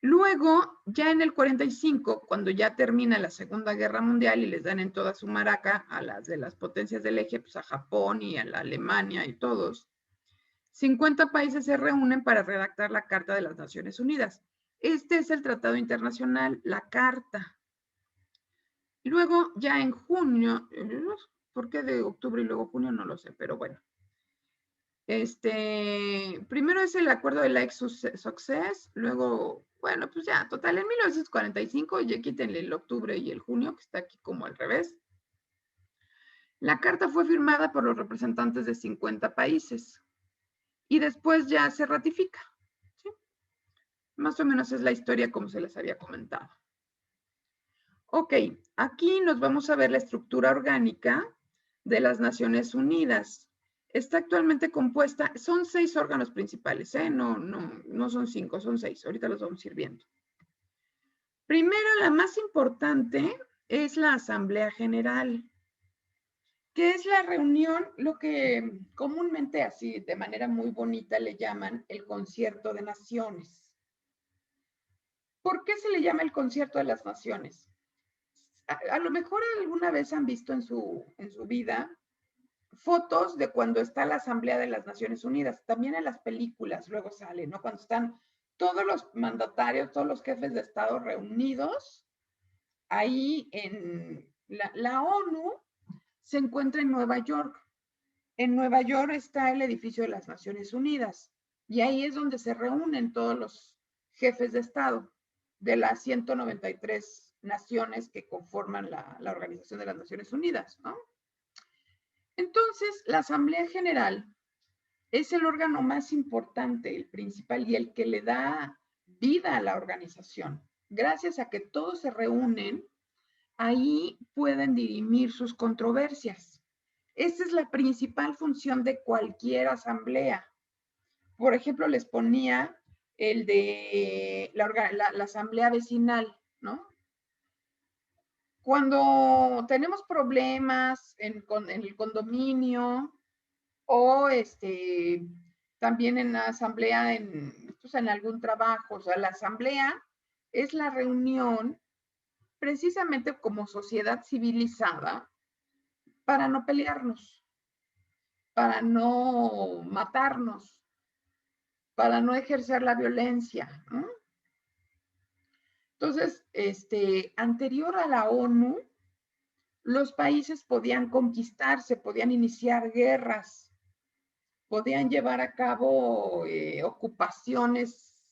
Luego, ya en el 45, cuando ya termina la Segunda Guerra Mundial y les dan en toda su maraca a las de las potencias del eje, pues a Japón y a la Alemania y todos, 50 países se reúnen para redactar la Carta de las Naciones Unidas. Este es el tratado internacional, la Carta. Luego, ya en junio, ¿por qué de octubre y luego junio? No lo sé, pero bueno. Primero es el acuerdo de la ex-success, luego, bueno, pues ya, total, en 1945, ya quítenle el octubre y el junio, que está aquí como al revés. La carta fue firmada por los representantes de 50 países y después ya se ratifica, ¿sí? Más o menos es la historia como se les había comentado. Ok, aquí nos vamos a ver la estructura orgánica de las Naciones Unidas. Está actualmente compuesta, son 6 órganos principales, no son 5, son 6. Ahorita los vamos a ir viendo. Primero, la más importante es la Asamblea General, que es la reunión, lo que comúnmente así, de manera muy bonita, le llaman el Concierto de Naciones. ¿Por qué se le llama el Concierto de las Naciones? A lo mejor alguna vez han visto en su vida fotos de cuando está la Asamblea de las Naciones Unidas, también en las películas luego sale, ¿no? Cuando están todos los mandatarios, todos los jefes de Estado reunidos, ahí en la ONU se encuentra en Nueva York. En Nueva York está el edificio de las Naciones Unidas y ahí es donde se reúnen todos los jefes de Estado de las 193 naciones que conforman la Organización de las Naciones Unidas, ¿no? Entonces, la Asamblea General es el órgano más importante, el principal y el que le da vida a la organización. Gracias a que todos se reúnen, ahí pueden dirimir sus controversias. Esa es la principal función de cualquier asamblea. Por ejemplo, les ponía el de la asamblea vecinal, ¿no? Cuando tenemos problemas en el condominio o también en la asamblea, pues en algún trabajo, o sea, la asamblea es la reunión precisamente como sociedad civilizada para no pelearnos, para no matarnos, para no ejercer la violencia, ¿no? Entonces, anterior a la ONU, los países podían conquistarse, podían iniciar guerras, podían llevar a cabo ocupaciones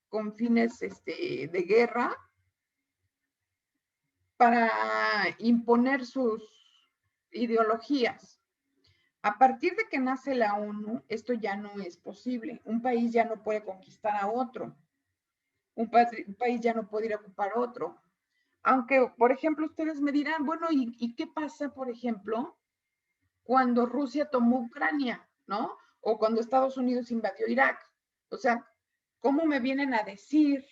con fines de guerra para imponer sus ideologías. A partir de que nace la ONU, esto ya no es posible. Un país ya no puede conquistar a otro. Un país ya no puede ir a ocupar otro. Aunque, por ejemplo, ustedes me dirán, bueno, ¿y qué pasa, por ejemplo, cuando Rusia tomó Ucrania, ¿no? O cuando Estados Unidos invadió Irak? O sea, ¿cómo me vienen a decir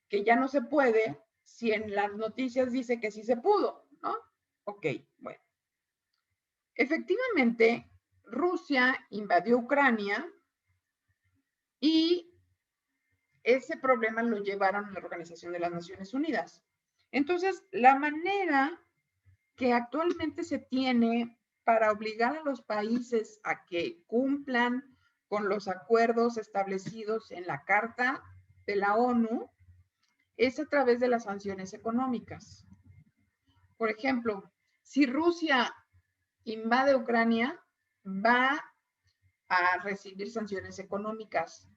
que ya no se puede si en las noticias dice que sí se pudo, ¿no? Ok, bueno. Efectivamente, Rusia invadió Ucrania y ese problema lo llevaron a la Organización de las Naciones Unidas. Entonces, la manera que actualmente se tiene para obligar a los países a que cumplan con los acuerdos establecidos en la Carta de la ONU es a través de las sanciones económicas. Por ejemplo, si Rusia invade Ucrania, va a recibir sanciones económicas.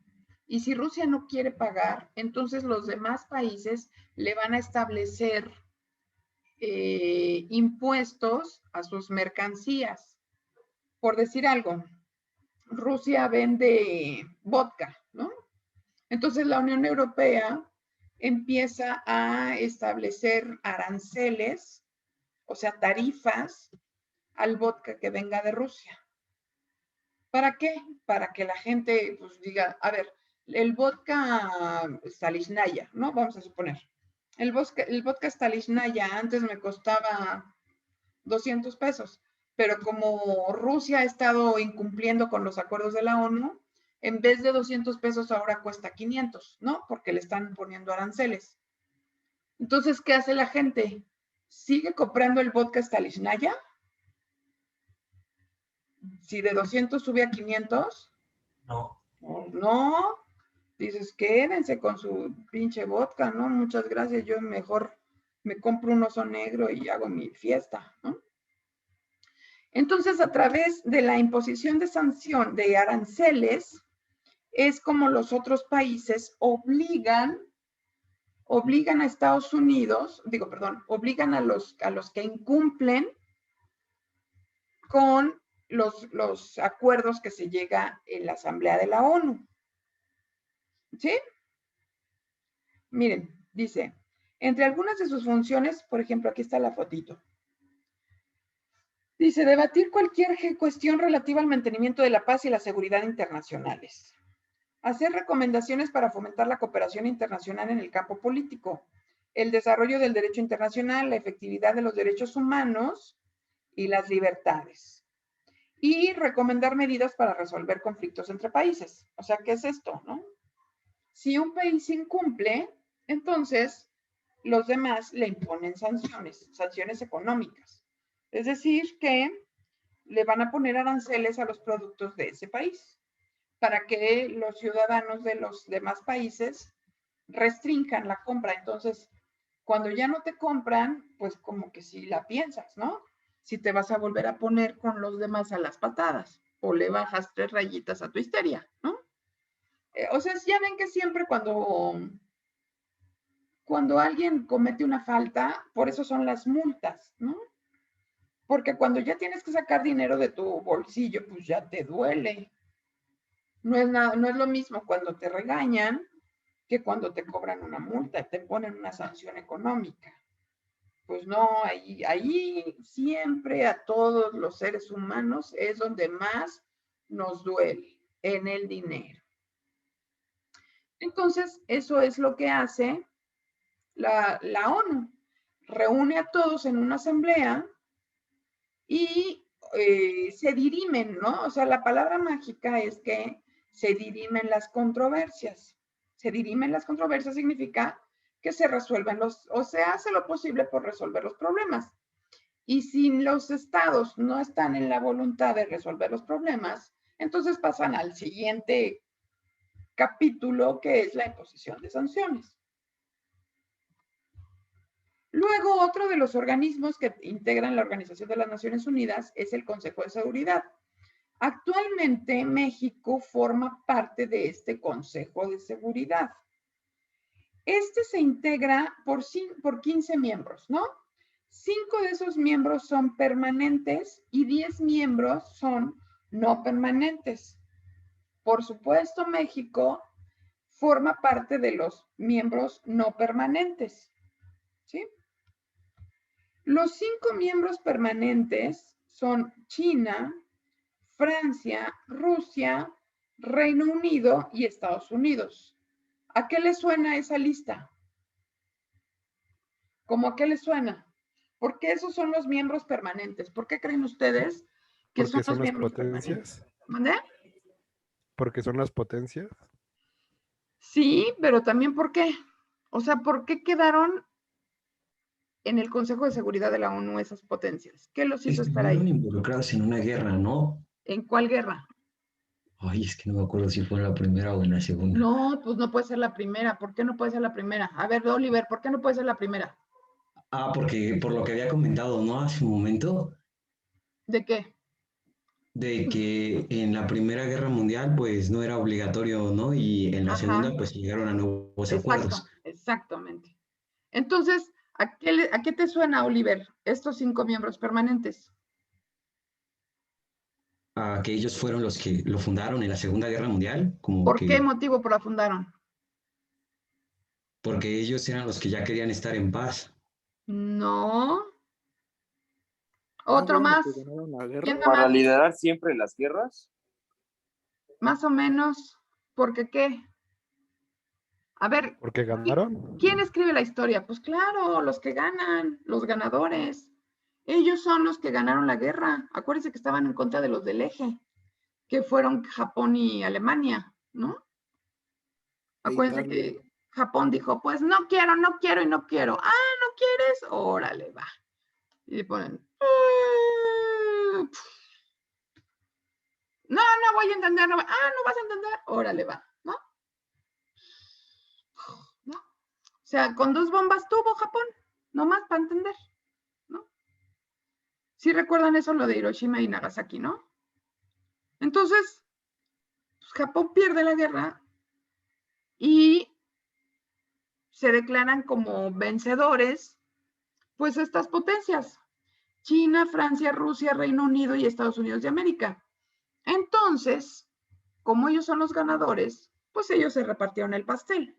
Y si Rusia no quiere pagar, entonces los demás países le van a establecer impuestos a sus mercancías. Por decir algo, Rusia vende vodka, ¿no? Entonces la Unión Europea empieza a establecer aranceles, o sea, tarifas al vodka que venga de Rusia. ¿Para qué? Para que la gente pues diga, a ver, el vodka Stalisnaya, ¿no? Vamos a suponer. El vodka Stalisnaya antes me costaba 200 pesos, pero como Rusia ha estado incumpliendo con los acuerdos de la ONU, en vez de 200 pesos ahora cuesta 500, ¿no? Porque le están poniendo aranceles. Entonces, ¿qué hace la gente? ¿Sigue comprando el vodka Stalisnaya? Si de 200 sube a 500, No. no, dices, quédense con su pinche vodka, ¿no? Muchas gracias, yo mejor me compro un oso negro y hago mi fiesta, ¿no? Entonces, a través de la imposición de sanción de aranceles, es como los otros países obligan a Estados Unidos, obligan a los que incumplen con los acuerdos que se llega en la Asamblea de la ONU. ¿Sí? Miren, dice, entre algunas de sus funciones, por ejemplo, aquí está la fotito. Dice, debatir cualquier cuestión relativa al mantenimiento de la paz y la seguridad internacionales. Hacer recomendaciones para fomentar la cooperación internacional en el campo político, el desarrollo del derecho internacional, la efectividad de los derechos humanos y las libertades. Y recomendar medidas para resolver conflictos entre países. O sea, ¿qué es esto, no? Si un país incumple, entonces los demás le imponen sanciones económicas. Es decir, que le van a poner aranceles a los productos de ese país para que los ciudadanos de los demás países restrinjan la compra. Entonces, cuando ya no te compran, pues como que sí la piensas, ¿no? Si te vas a volver a poner con los demás a las patadas o le bajas 3 rayitas a tu histeria, ¿no? O sea, ya ven que siempre cuando alguien comete una falta, por eso son las multas, ¿no? Porque cuando ya tienes que sacar dinero de tu bolsillo, pues ya te duele. No es lo mismo cuando te regañan que cuando te cobran una multa y te ponen una sanción económica. Pues no, ahí siempre a todos los seres humanos es donde más nos duele, en el dinero. Entonces, eso es lo que hace la ONU. Reúne a todos en una asamblea y se dirimen, ¿no? O sea, la palabra mágica es que se dirimen las controversias. Se dirimen las controversias significa que se resuelven o se hace lo posible por resolver los problemas. Y si los estados no están en la voluntad de resolver los problemas, entonces pasan al siguiente capítulo, que es la imposición de sanciones. Luego, otro de los organismos que integran la Organización de las Naciones Unidas es el Consejo de Seguridad. Actualmente, México forma parte de este Consejo de Seguridad. Este se integra por 15 miembros, ¿no? 5 de esos miembros son permanentes y 10 miembros son no permanentes. Por supuesto, México forma parte de los miembros no permanentes, ¿sí? Los 5 miembros permanentes son China, Francia, Rusia, Reino Unido y Estados Unidos. ¿A qué le suena esa lista? ¿Cómo a qué le suena? Porque esos son los miembros permanentes. ¿Por qué creen ustedes que son los miembros permanentes? ¿Mande? Porque son las potencias. Sí, pero también ¿por qué? O sea, ¿por qué quedaron en el Consejo de Seguridad de la ONU esas potencias? ¿Qué los hizo estar ahí? Estuvieron involucrados en una guerra, ¿no? ¿En cuál guerra? Ay, es que no me acuerdo si fue en la primera o en la segunda. No, pues no puede ser la primera. ¿Por qué no puede ser la primera? A ver, Oliver, ¿por qué no puede ser la primera? Ah, porque por lo que había comentado, ¿no? Hace un momento, ¿De qué? de que en la Primera Guerra Mundial, pues no era obligatorio, ¿no? Y en la segunda, pues llegaron a nuevos acuerdos. Exactamente. Entonces, ¿a qué te suena, Oliver, estos 5 miembros permanentes? a que ellos fueron los que lo fundaron en la Segunda Guerra Mundial, como ¿Por qué que motivo la fundaron? porque ellos eran los que ya querían estar en paz. No. Ah, Otro fueron los más. que ganaron la guerra. ¿Quién da Para más? liderar siempre las guerras. Más o menos. ¿Porque qué? A ver, Porque ganaron. ¿quién escribe la historia? Pues claro, los que ganan, los ganadores. Ellos son los que ganaron la guerra. Acuérdense que estaban en contra de los del eje, que fueron Japón y Alemania, ¿no? E Acuérdense Italia. que Japón dijo, pues no quiero, no quiero y no quiero. Ah, ¿no quieres? Órale, va. Y le ponen, no, no voy a entender. No, no vas a entender. Órale, va, ¿no? ¿No? O sea, con 2 bombas tuvo Japón, nomás para entender, ¿no? Sí recuerdan eso, lo de Hiroshima y Nagasaki, ¿no? Entonces, pues, Japón pierde la guerra y se declaran como vencedores, pues estas potencias, China, Francia, Rusia, Reino Unido y Estados Unidos de América. Entonces, como ellos son los ganadores, pues ellos se repartieron el pastel.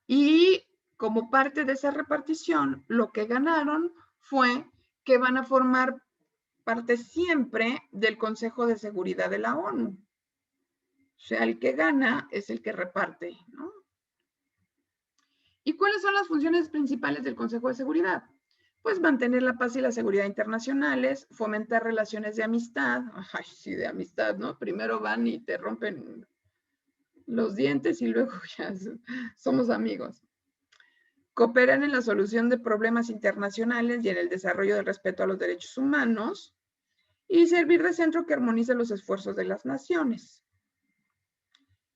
Y como parte de esa repartición, lo que ganaron fue que van a formar parte siempre del Consejo de Seguridad de la ONU. O sea, el que gana es el que reparte, ¿no? ¿Y cuáles son las funciones principales del Consejo de Seguridad? Pues mantener la paz y la seguridad internacionales, fomentar relaciones de amistad. Ay, sí, de amistad, ¿no? Primero van y te rompen los dientes y luego ya somos amigos. Cooperar en la solución de problemas internacionales y en el desarrollo del respeto a los derechos humanos y servir de centro que armonice los esfuerzos de las naciones.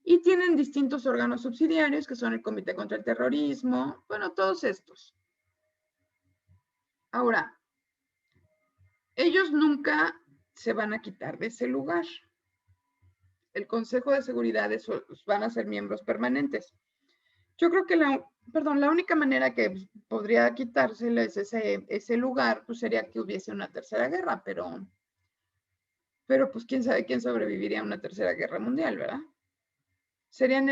Y tienen distintos órganos subsidiarios que son el Comité contra el Terrorismo, bueno, todos estos. Ahora, ellos nunca se van a quitar de ese lugar. El Consejo de Seguridad van a ser miembros permanentes. Yo creo que la única manera que podría quitárseles ese lugar pues sería que hubiese una tercera guerra, pero pues quién sabe quién sobreviviría a una tercera guerra mundial, ¿verdad? Serían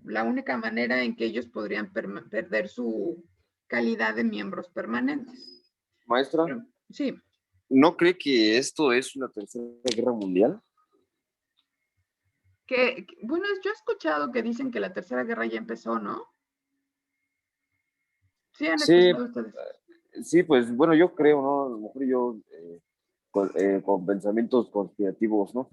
la única manera en que ellos podrían perder su calidad de miembros permanentes. Maestra, Pero, sí. ¿no cree que esto es una tercera guerra mundial? Bueno, yo he escuchado que dicen que la tercera guerra ya empezó, ¿no? Sí, han Sí, escuchado ustedes. sí, pues bueno, yo creo, ¿no? A lo mejor yo con pensamientos conspirativos, ¿no?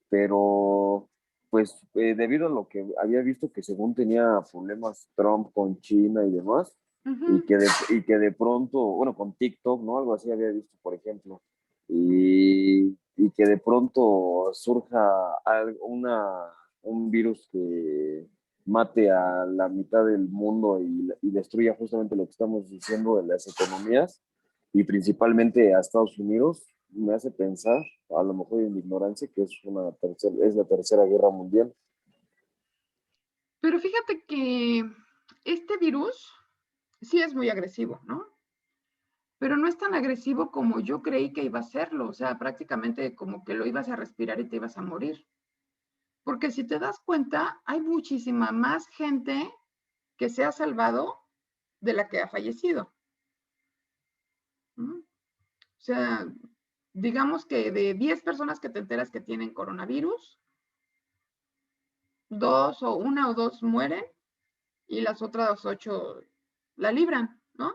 Pero, pues debido a lo que había visto que según tenía problemas Trump con China y demás, Uh-huh. y que de pronto, bueno, con TikTok, ¿no? Algo así había visto, por ejemplo, y que de pronto surja un virus que mate a la mitad del mundo y destruya justamente lo que estamos diciendo de las economías y principalmente a Estados Unidos, me hace pensar, a lo mejor en mi ignorancia, que es la tercera guerra mundial. Pero fíjate que este virus sí es muy agresivo, ¿no? Pero no es tan agresivo como yo creí que iba a serlo. O sea, prácticamente como que lo ibas a respirar y te ibas a morir. Porque si te das cuenta, hay muchísima más gente que se ha salvado de la que ha fallecido. ¿No? O sea, digamos que de 10 personas que te enteras que tienen coronavirus, 1 o 2 mueren y las otras 8 la libran, ¿no?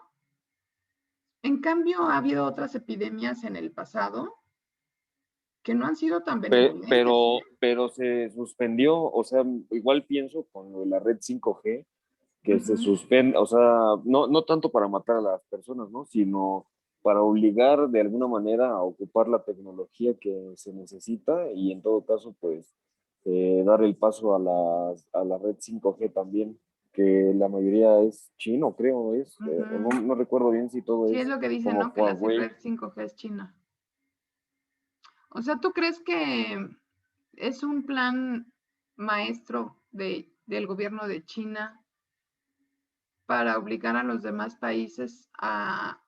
En cambio, ha habido otras epidemias en el pasado que no han sido tan benevolentes, ¿eh? Pero se suspendió, o sea, igual pienso con lo de la red 5G, que se suspende, o sea, no tanto para matar a las personas, ¿no? Sino para obligar de alguna manera a ocupar la tecnología que se necesita y en todo caso, pues, dar el paso a la red 5G también, que la mayoría es chino, creo, o no recuerdo bien si todo Sí, es es lo que dicen, como ¿no? Que la Huawei. red 5G es China. O sea, ¿tú crees que es un plan maestro del gobierno de China para obligar a los demás países a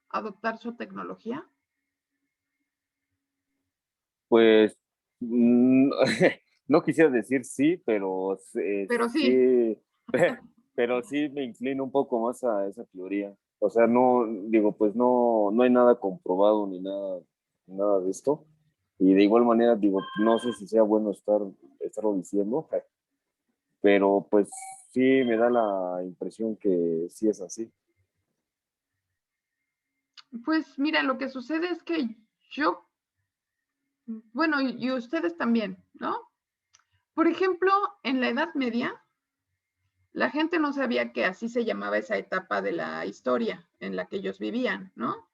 adoptar su tecnología? Pues no quisiera decir sí, pero Pero sí. sí, pero sí me inclino un poco más a esa teoría. O sea, no, digo, pues no hay nada comprobado ni nada de esto. Y de igual manera, digo, no sé si sea bueno estarlo diciendo, pero pues sí me da la impresión que sí es así. Pues mira, lo que sucede es que yo, bueno, y ustedes también, ¿no? Por ejemplo, en la Edad Media, la gente no sabía que así se llamaba esa etapa de la historia en la que ellos vivían, ¿no?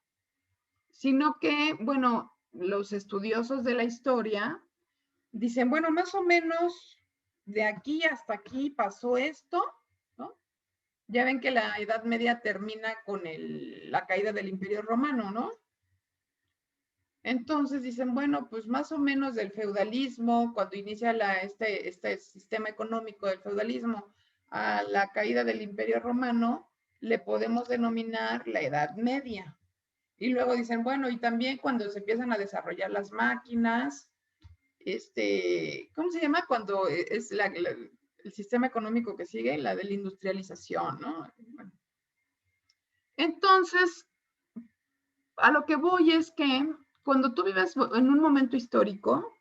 Sino que, bueno, los estudiosos de la historia dicen, bueno, más o menos de aquí hasta aquí pasó esto, ¿no? Ya ven que la Edad Media termina con la caída del Imperio Romano, ¿no? Entonces dicen, bueno, pues más o menos del feudalismo, cuando inicia este sistema económico del feudalismo, a la caída del Imperio Romano, le podemos denominar la Edad Media. Y luego dicen, bueno, y también cuando se empiezan a desarrollar las máquinas, ¿cómo se llama? Cuando es el sistema económico que sigue, la de la industrialización, ¿no? Bueno. Entonces, a lo que voy es que cuando tú vives en un momento histórico,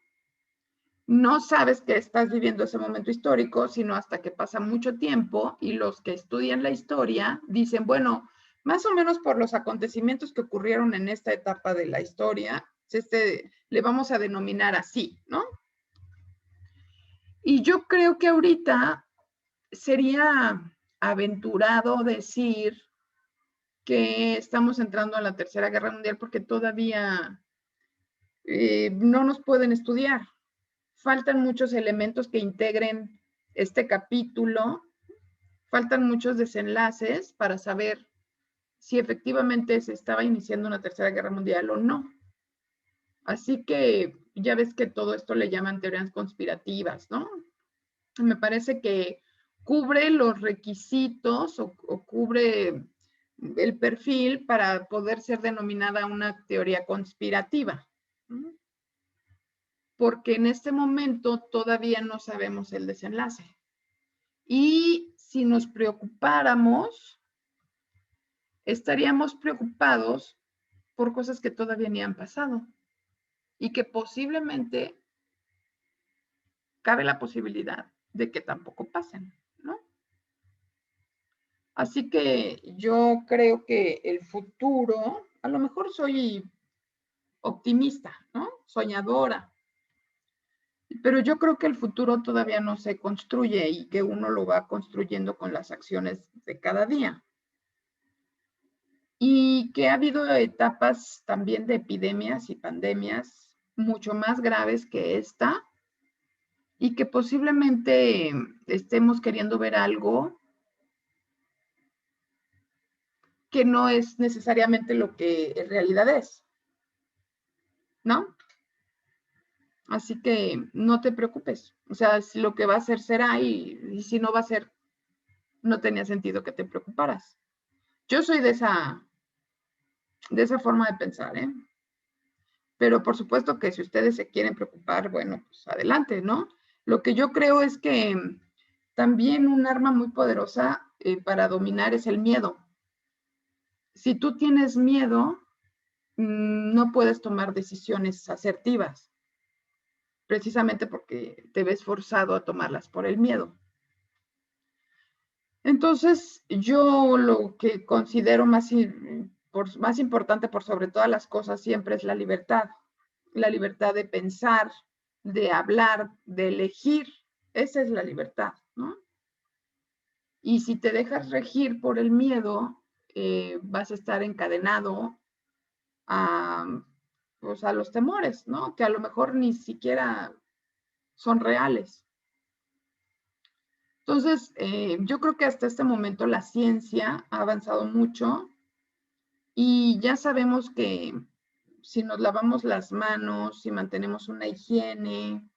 no sabes que estás viviendo ese momento histórico, sino hasta que pasa mucho tiempo y los que estudian la historia dicen, bueno, más o menos por los acontecimientos que ocurrieron en esta etapa de la historia, le vamos a denominar así, ¿no? Y yo creo que ahorita sería aventurado decir que estamos entrando a la Tercera Guerra Mundial porque todavía no nos pueden estudiar. Faltan muchos elementos que integren este capítulo, faltan muchos desenlaces para saber si efectivamente se estaba iniciando una Tercera Guerra Mundial o no. Así que ya ves que todo esto le llaman teorías conspirativas, ¿no? Me parece que cubre los requisitos o cubre el perfil para poder ser denominada una teoría conspirativa. ¿No? Porque en este momento todavía no sabemos el desenlace. Y si nos preocupáramos, estaríamos preocupados por cosas que todavía ni han pasado y que posiblemente cabe la posibilidad de que tampoco pasen, ¿no? Así que yo creo que el futuro, a lo mejor soy optimista, ¿no? Soñadora, pero yo creo que el futuro todavía no se construye y que uno lo va construyendo con las acciones de cada día. Y que ha habido etapas también de epidemias y pandemias mucho más graves que esta y que posiblemente estemos queriendo ver algo que no es necesariamente lo que en realidad es, ¿no? Así que no te preocupes. O sea, si lo que va a ser será y si no va a ser, no tenía sentido que te preocuparas. Yo soy de esa forma de pensar, ¿eh? Pero por supuesto que si ustedes se quieren preocupar, bueno, pues adelante, ¿no? Lo que yo creo es que también un arma muy poderosa para dominar es el miedo. Si tú tienes miedo, no puedes tomar decisiones asertivas, precisamente porque te ves forzado a tomarlas por el miedo. Entonces, yo lo que considero más importante por sobre todas las cosas siempre es la libertad de pensar, de hablar, de elegir. Esa es la libertad, ¿no? Y si te dejas regir por el miedo, vas a estar encadenado pues a los temores, ¿no? Que a lo mejor ni siquiera son reales. Entonces, yo creo que hasta este momento la ciencia ha avanzado mucho y ya sabemos que si nos lavamos las manos, si mantenemos una higiene,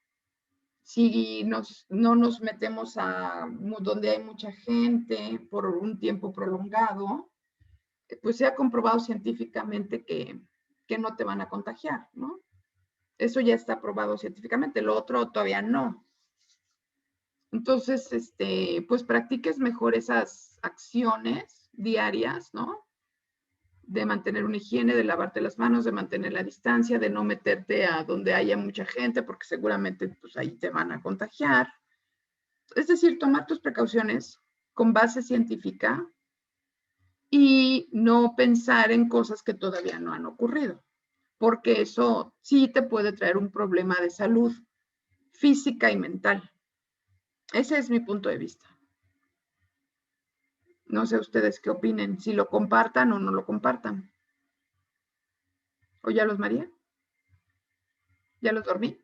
si no nos metemos a donde hay mucha gente por un tiempo prolongado, pues se ha comprobado científicamente que no te van a contagiar, ¿no? Eso ya está probado científicamente, lo otro todavía no. Entonces, pues practiques mejor esas acciones diarias, ¿no? De mantener una higiene, de lavarte las manos, de mantener la distancia, de no meterte a donde haya mucha gente, porque seguramente pues ahí te van a contagiar. Es decir, tomar tus precauciones con base científica y no pensar en cosas que todavía no han ocurrido, porque eso sí te puede traer un problema de salud física y mental. Ese es mi punto de vista. No sé ustedes qué opinen, si lo compartan o no lo compartan. ¿O ya los mareé? ¿Ya los dormí?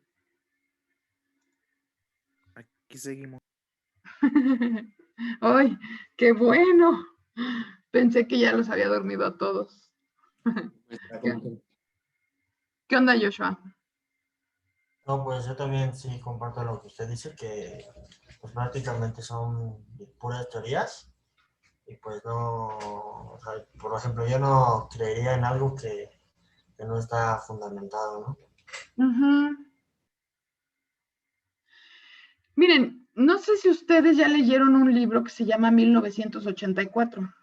Aquí seguimos. ¡Ay, qué bueno! Pensé que ya los había dormido a todos. ¿Qué onda, Joshua? No, pues yo también sí comparto lo que usted dice, que pues prácticamente son puras teorías y pues no, o sea, por ejemplo, yo no creería en algo que no está fundamentado, ¿no? Miren, no sé si ustedes ya leyeron un libro que se llama 1984.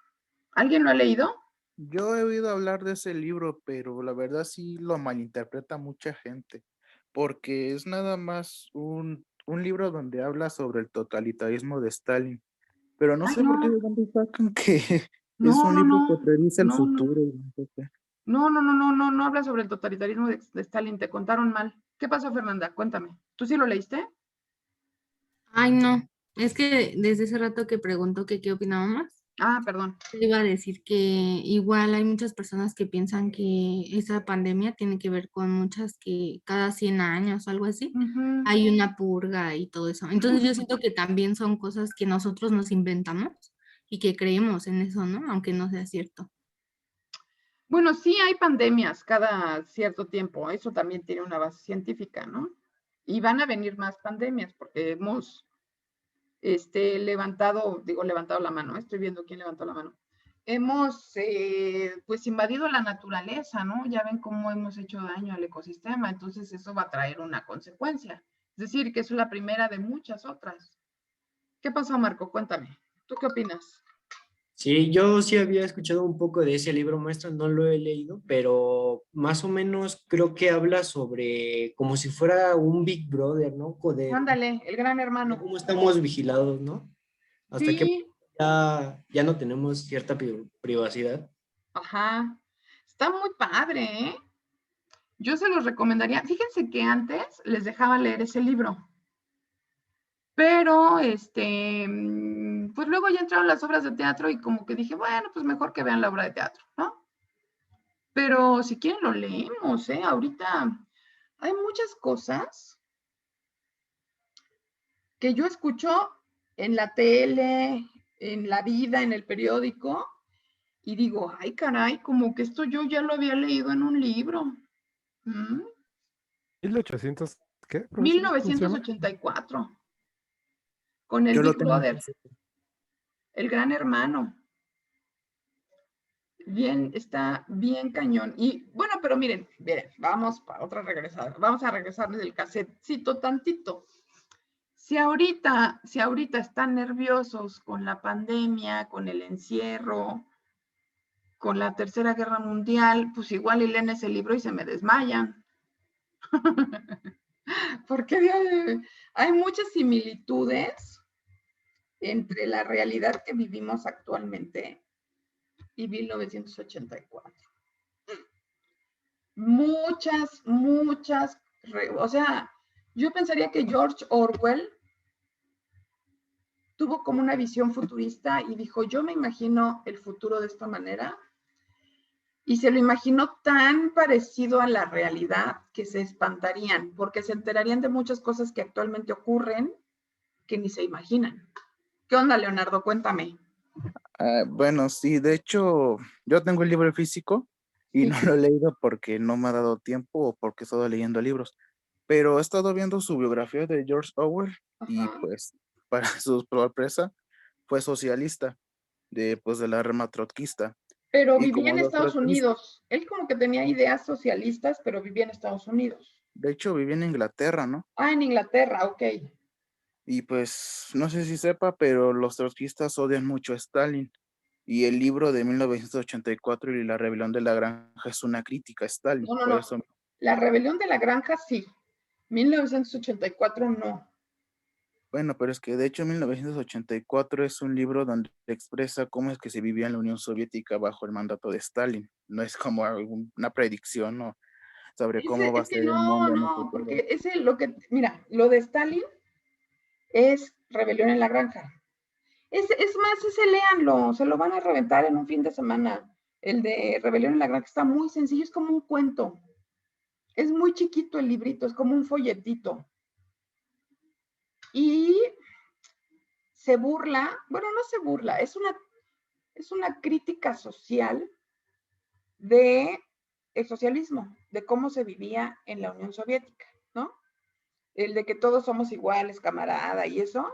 ¿Alguien lo ha leído? Yo he oído hablar de ese libro, pero la verdad sí lo malinterpreta mucha gente, porque es nada más un libro donde habla sobre el totalitarismo de Stalin, pero no Ay, sé por qué de dónde sacan que es no, un no, libro que no, predice el no, no, futuro. Y no sé qué. no habla sobre el totalitarismo de Stalin, te contaron mal. ¿Qué pasó, Fernanda? Cuéntame. ¿Tú sí lo leíste? Ay, no. Es que desde ese rato que preguntó que qué opinábamos, Ah, perdón. iba a decir que igual hay muchas personas que piensan que esa pandemia tiene que ver con muchas que cada 100 años, algo así, hay una purga y todo eso. Entonces yo siento que también son cosas que nosotros nos inventamos y que creemos en eso, ¿no? Aunque no sea cierto. Bueno, sí hay pandemias cada cierto tiempo, eso también tiene una base científica, ¿no? Y van a venir más pandemias porque hemos levantado la mano, estoy viendo quién levantó la mano. Hemos pues invadido la naturaleza, ¿no? Ya ven cómo hemos hecho daño al ecosistema, entonces eso va a traer una consecuencia. Es decir, que es la primera de muchas otras. ¿Qué pasó, Marco? Cuéntame. ¿Tú qué opinas? Sí, yo sí había escuchado un poco de ese libro maestro, no lo he leído, pero más o menos creo que habla sobre como si fuera un Big Brother, ¿no? Ándale, el gran De hermano. cómo estamos vigilados, ¿no? Hasta que Sí, ya no tenemos cierta privacidad. ajá. Está muy padre, ¿eh? Yo se los recomendaría. Fíjense que antes les dejaba leer ese libro, pero pues luego ya entraron las obras de teatro y como que dije, bueno, pues mejor que vean la obra de teatro, ¿no? Pero si quieren lo leemos, ¿eh? Ahorita hay muchas cosas que yo escucho en la tele, en la vida, en el periódico, y digo, ay, caray, como que esto yo ya lo había leído en un libro. ¿Mm? 1800, ¿qué, profesor? ¿Cómo se llama? 1984, con el Yo lo Big tengo. Brother, el gran hermano. Bien, está bien cañón. Y bueno, pero miren, vamos para otra regresada. Vamos a regresar desde el casetcito tantito. Si ahorita están nerviosos con la pandemia, con el encierro, con la Tercera Guerra Mundial, pues igual y leen ese libro y se me desmayan. Porque hay muchas similitudes entre la realidad que vivimos actualmente y 1984. Muchas, o sea, yo pensaría que George Orwell tuvo como una visión futurista y dijo, yo me imagino el futuro de esta manera, y se lo imaginó tan parecido a la realidad que se espantarían, porque se enterarían de muchas cosas que actualmente ocurren que ni se imaginan. ¿Qué onda, Leonardo? Cuéntame. Bueno, sí, de hecho, yo tengo el libro físico y Sí. no lo he leído porque no me ha dado tiempo o porque he estado leyendo libros, pero he estado viendo su biografía de George Orwell y Ajá. pues para su sorpresa fue socialista pues de la rama trotskista Pero y vivía como en los Estados trotskistas, Unidos. Él como que tenía ideas socialistas, pero vivía en Estados Unidos. De hecho, vivía en Inglaterra, ¿no? Ah, en Inglaterra, ok. Y pues, no sé si sepa, pero los trotskistas odian mucho a Stalin. Y el libro de 1984 y la rebelión de la granja es una crítica a Stalin. No, no, Por no. eso, La rebelión de la granja, sí. 1984, no. bueno, pero es que de hecho 1984 es un libro donde expresa cómo es que se vivía en la Unión Soviética bajo el mandato de Stalin. No es como una predicción, ¿no? Sobre cómo va a Es que ser el no, mundo en un no, futuro. porque ese lo que, mira, lo de Stalin es rebelión en la granja. Es más, ese léanlo, se lo van a reventar en un fin de semana. El de rebelión en la granja está muy sencillo, es como un cuento. Es muy chiquito el librito, es como un folletito. Y se burla, bueno, no se burla, es una crítica social de el socialismo, de cómo se vivía en la Unión Soviética, ¿no? El de que todos somos iguales, camarada, y eso,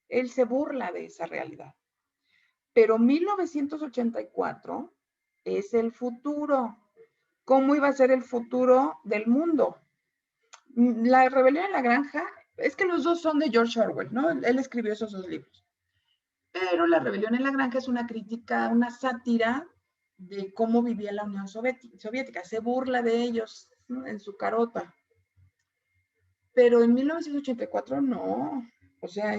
él se burla de esa realidad. Pero 1984 es el futuro. ¿Cómo iba a ser el futuro del mundo? La rebelión en la granja, es que los dos son de George Orwell, ¿no? Él escribió esos dos libros. Pero la rebelión en la granja es una crítica, una sátira de cómo vivía la Unión Soviética. Se burla de ellos, ¿no? En su carota. Pero en 1984 no. O sea,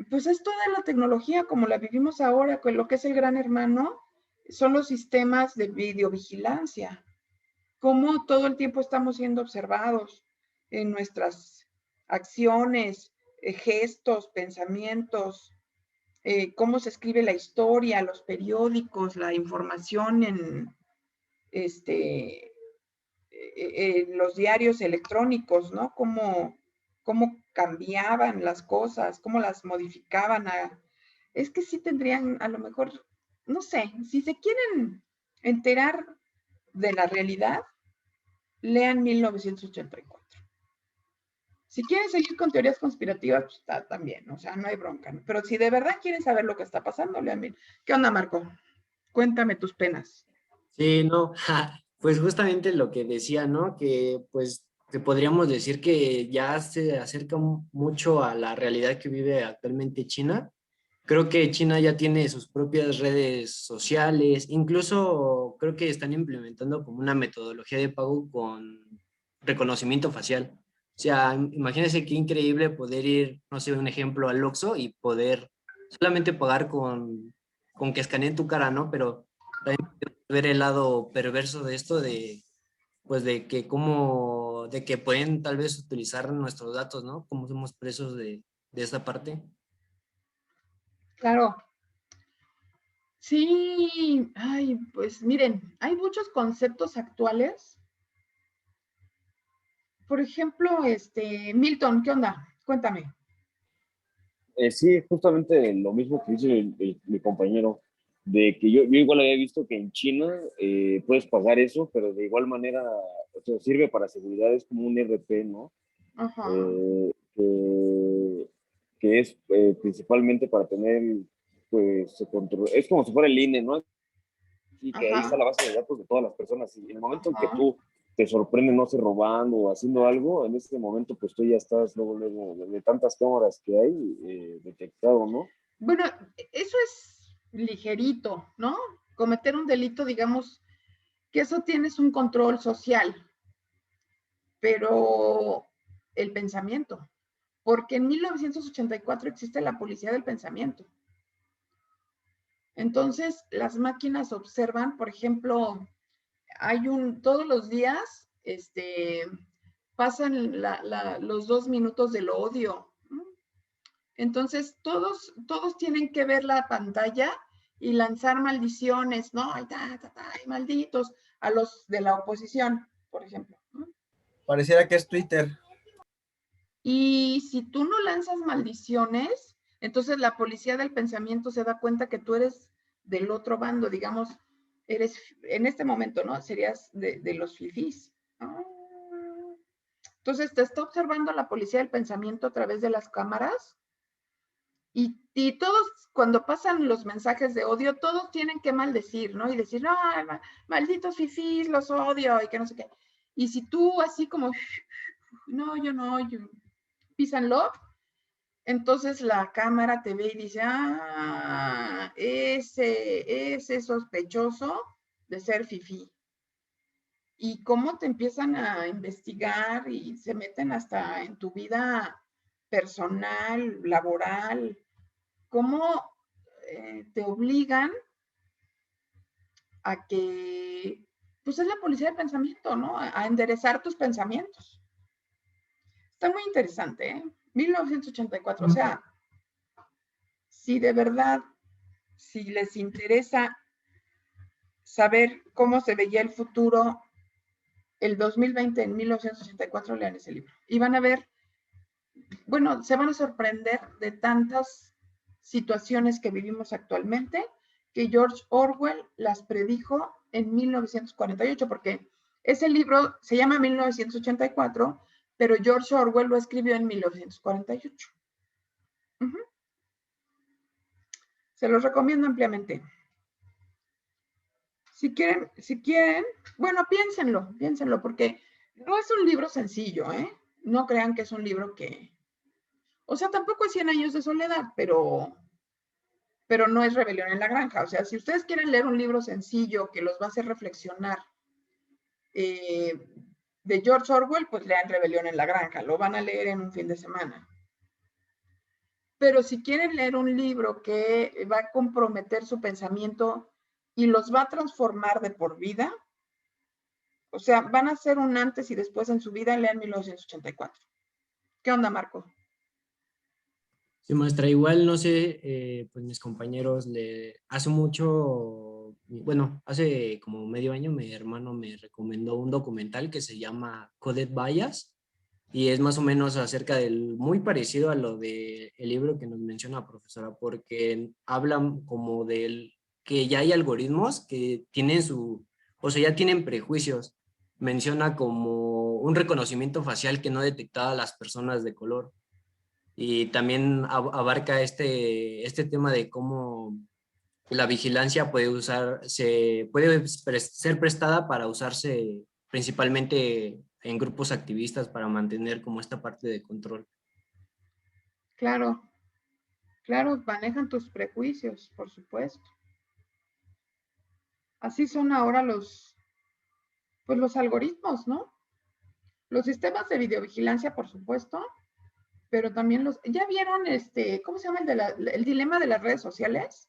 pues es toda la tecnología como la vivimos ahora, con lo que es el Gran Hermano, son los sistemas de videovigilancia. Cómo todo el tiempo estamos siendo observados en nuestras acciones, gestos, pensamientos, cómo se escribe la historia, los periódicos, la información en los diarios electrónicos, ¿no? Cómo cambiaban las cosas, cómo las modificaban. Es que sí tendrían, a lo mejor, no sé, si se quieren enterar de la realidad, lean 1984. Si quieren seguir con teorías conspirativas, pues está también, o sea, no hay bronca, ¿no? Pero si de verdad quieren saber lo que está pasando, lean bien. ¿Qué onda, Marco? Cuéntame tus penas. Sí, no, pues justamente lo que decía, ¿no? Que pues que podríamos decir que ya se acerca mucho a la realidad que vive actualmente China. Creo que China ya tiene sus propias redes sociales, incluso creo que están implementando como una metodología de pago con reconocimiento facial. O sea, imagínense qué increíble poder ir, no sé, un ejemplo, al Oxxo y poder solamente pagar con que escaneen tu cara, ¿no? Pero también ver el lado perverso de esto, de, pues de que cómo, de que pueden tal vez utilizar nuestros datos, ¿no? Como somos presos de esta parte. Claro. Sí, ay, pues miren, hay muchos conceptos actuales. Por ejemplo, Milton, ¿qué onda? Cuéntame. Sí, justamente lo mismo que dice mi compañero, de que yo igual había visto que en China puedes pagar eso, pero de igual manera, o sea, sirve para seguridad, es como un RP, ¿no? Ajá, Que es principalmente para tener, pues, control, es como si fuera el INE, ¿no? Y que ahí está ajá, la base de datos de todas las personas. Y en el momento en que ajá. tú te sorprendes, no sé, robando o haciendo algo, en ese momento, pues tú ya estás luego, de tantas cámaras que hay, detectado, ¿no? Bueno, eso es ligerito, ¿no? Cometer un delito, digamos, que eso tienes un control social, pero el pensamiento, porque en 1984 existe la policía del pensamiento. Entonces, las máquinas observan, por ejemplo, todos los días, pasan los 2 minutos del odio, ¿no? Entonces, todos tienen que ver la pantalla y lanzar maldiciones, ¿no? Ay, ay, malditos, a los de la oposición, por ejemplo, ¿no? Pareciera que es Twitter. Y si tú no lanzas maldiciones, entonces la policía del pensamiento se da cuenta que tú eres del otro bando, digamos, eres, en este momento, ¿no? Serías de los fifís. Ah. Entonces te está observando la policía del pensamiento a través de las cámaras y todos, cuando pasan los mensajes de odio, todos tienen que maldecir, ¿no? Y decir, no, malditos fifís, los odio y que no sé qué. Y si tú así como, no, peace and love, entonces la cámara te ve y dice, ah, ese sospechoso de ser fifí. Y cómo te empiezan a investigar y se meten hasta en tu vida personal, laboral, cómo te obligan a que, pues es la policía de pensamiento, ¿no? A enderezar tus pensamientos. Está muy interesante, ¿eh? 1984, o sea, si de verdad, si les interesa saber cómo se veía el futuro, el 2020 en 1984, lean ese libro. Y van a ver, bueno, se van a sorprender de tantas situaciones que vivimos actualmente que George Orwell las predijo en 1948, porque ese libro se llama 1984, pero George Orwell lo escribió en 1948. Se los recomiendo ampliamente. Si quieren, bueno, piénsenlo, porque no es un libro sencillo, ¿eh? No crean que es un libro que, o sea, tampoco es 100 años de soledad, pero no es Rebelión en la Granja. O sea, si ustedes quieren leer un libro sencillo que los va a hacer reflexionar de George Orwell, pues lean Rebelión en la Granja, lo van a leer en un fin de semana. Pero si quieren leer un libro que va a comprometer su pensamiento y los va a transformar de por vida, o sea, van a ser un antes y después en su vida, lean 1984. ¿Qué onda, Marco? Sí, maestra, igual no sé, pues mis compañeros hace mucho, bueno, hace como medio año mi hermano me recomendó un documental que se llama Coded Bias y es más o menos acerca del, muy parecido a lo del libro que nos menciona la profesora, porque hablan como del que ya hay algoritmos que tienen o sea, ya tienen prejuicios. Menciona como un reconocimiento facial que no detectaba a las personas de color. Y también abarca este tema de cómo la vigilancia puede ser prestada para usarse principalmente en grupos activistas para mantener como esta parte de control. Claro, manejan tus prejuicios, por supuesto. Así son ahora los algoritmos, ¿no? Los sistemas de videovigilancia, por supuesto, pero también ¿ya vieron cómo se llama el dilema de las redes sociales?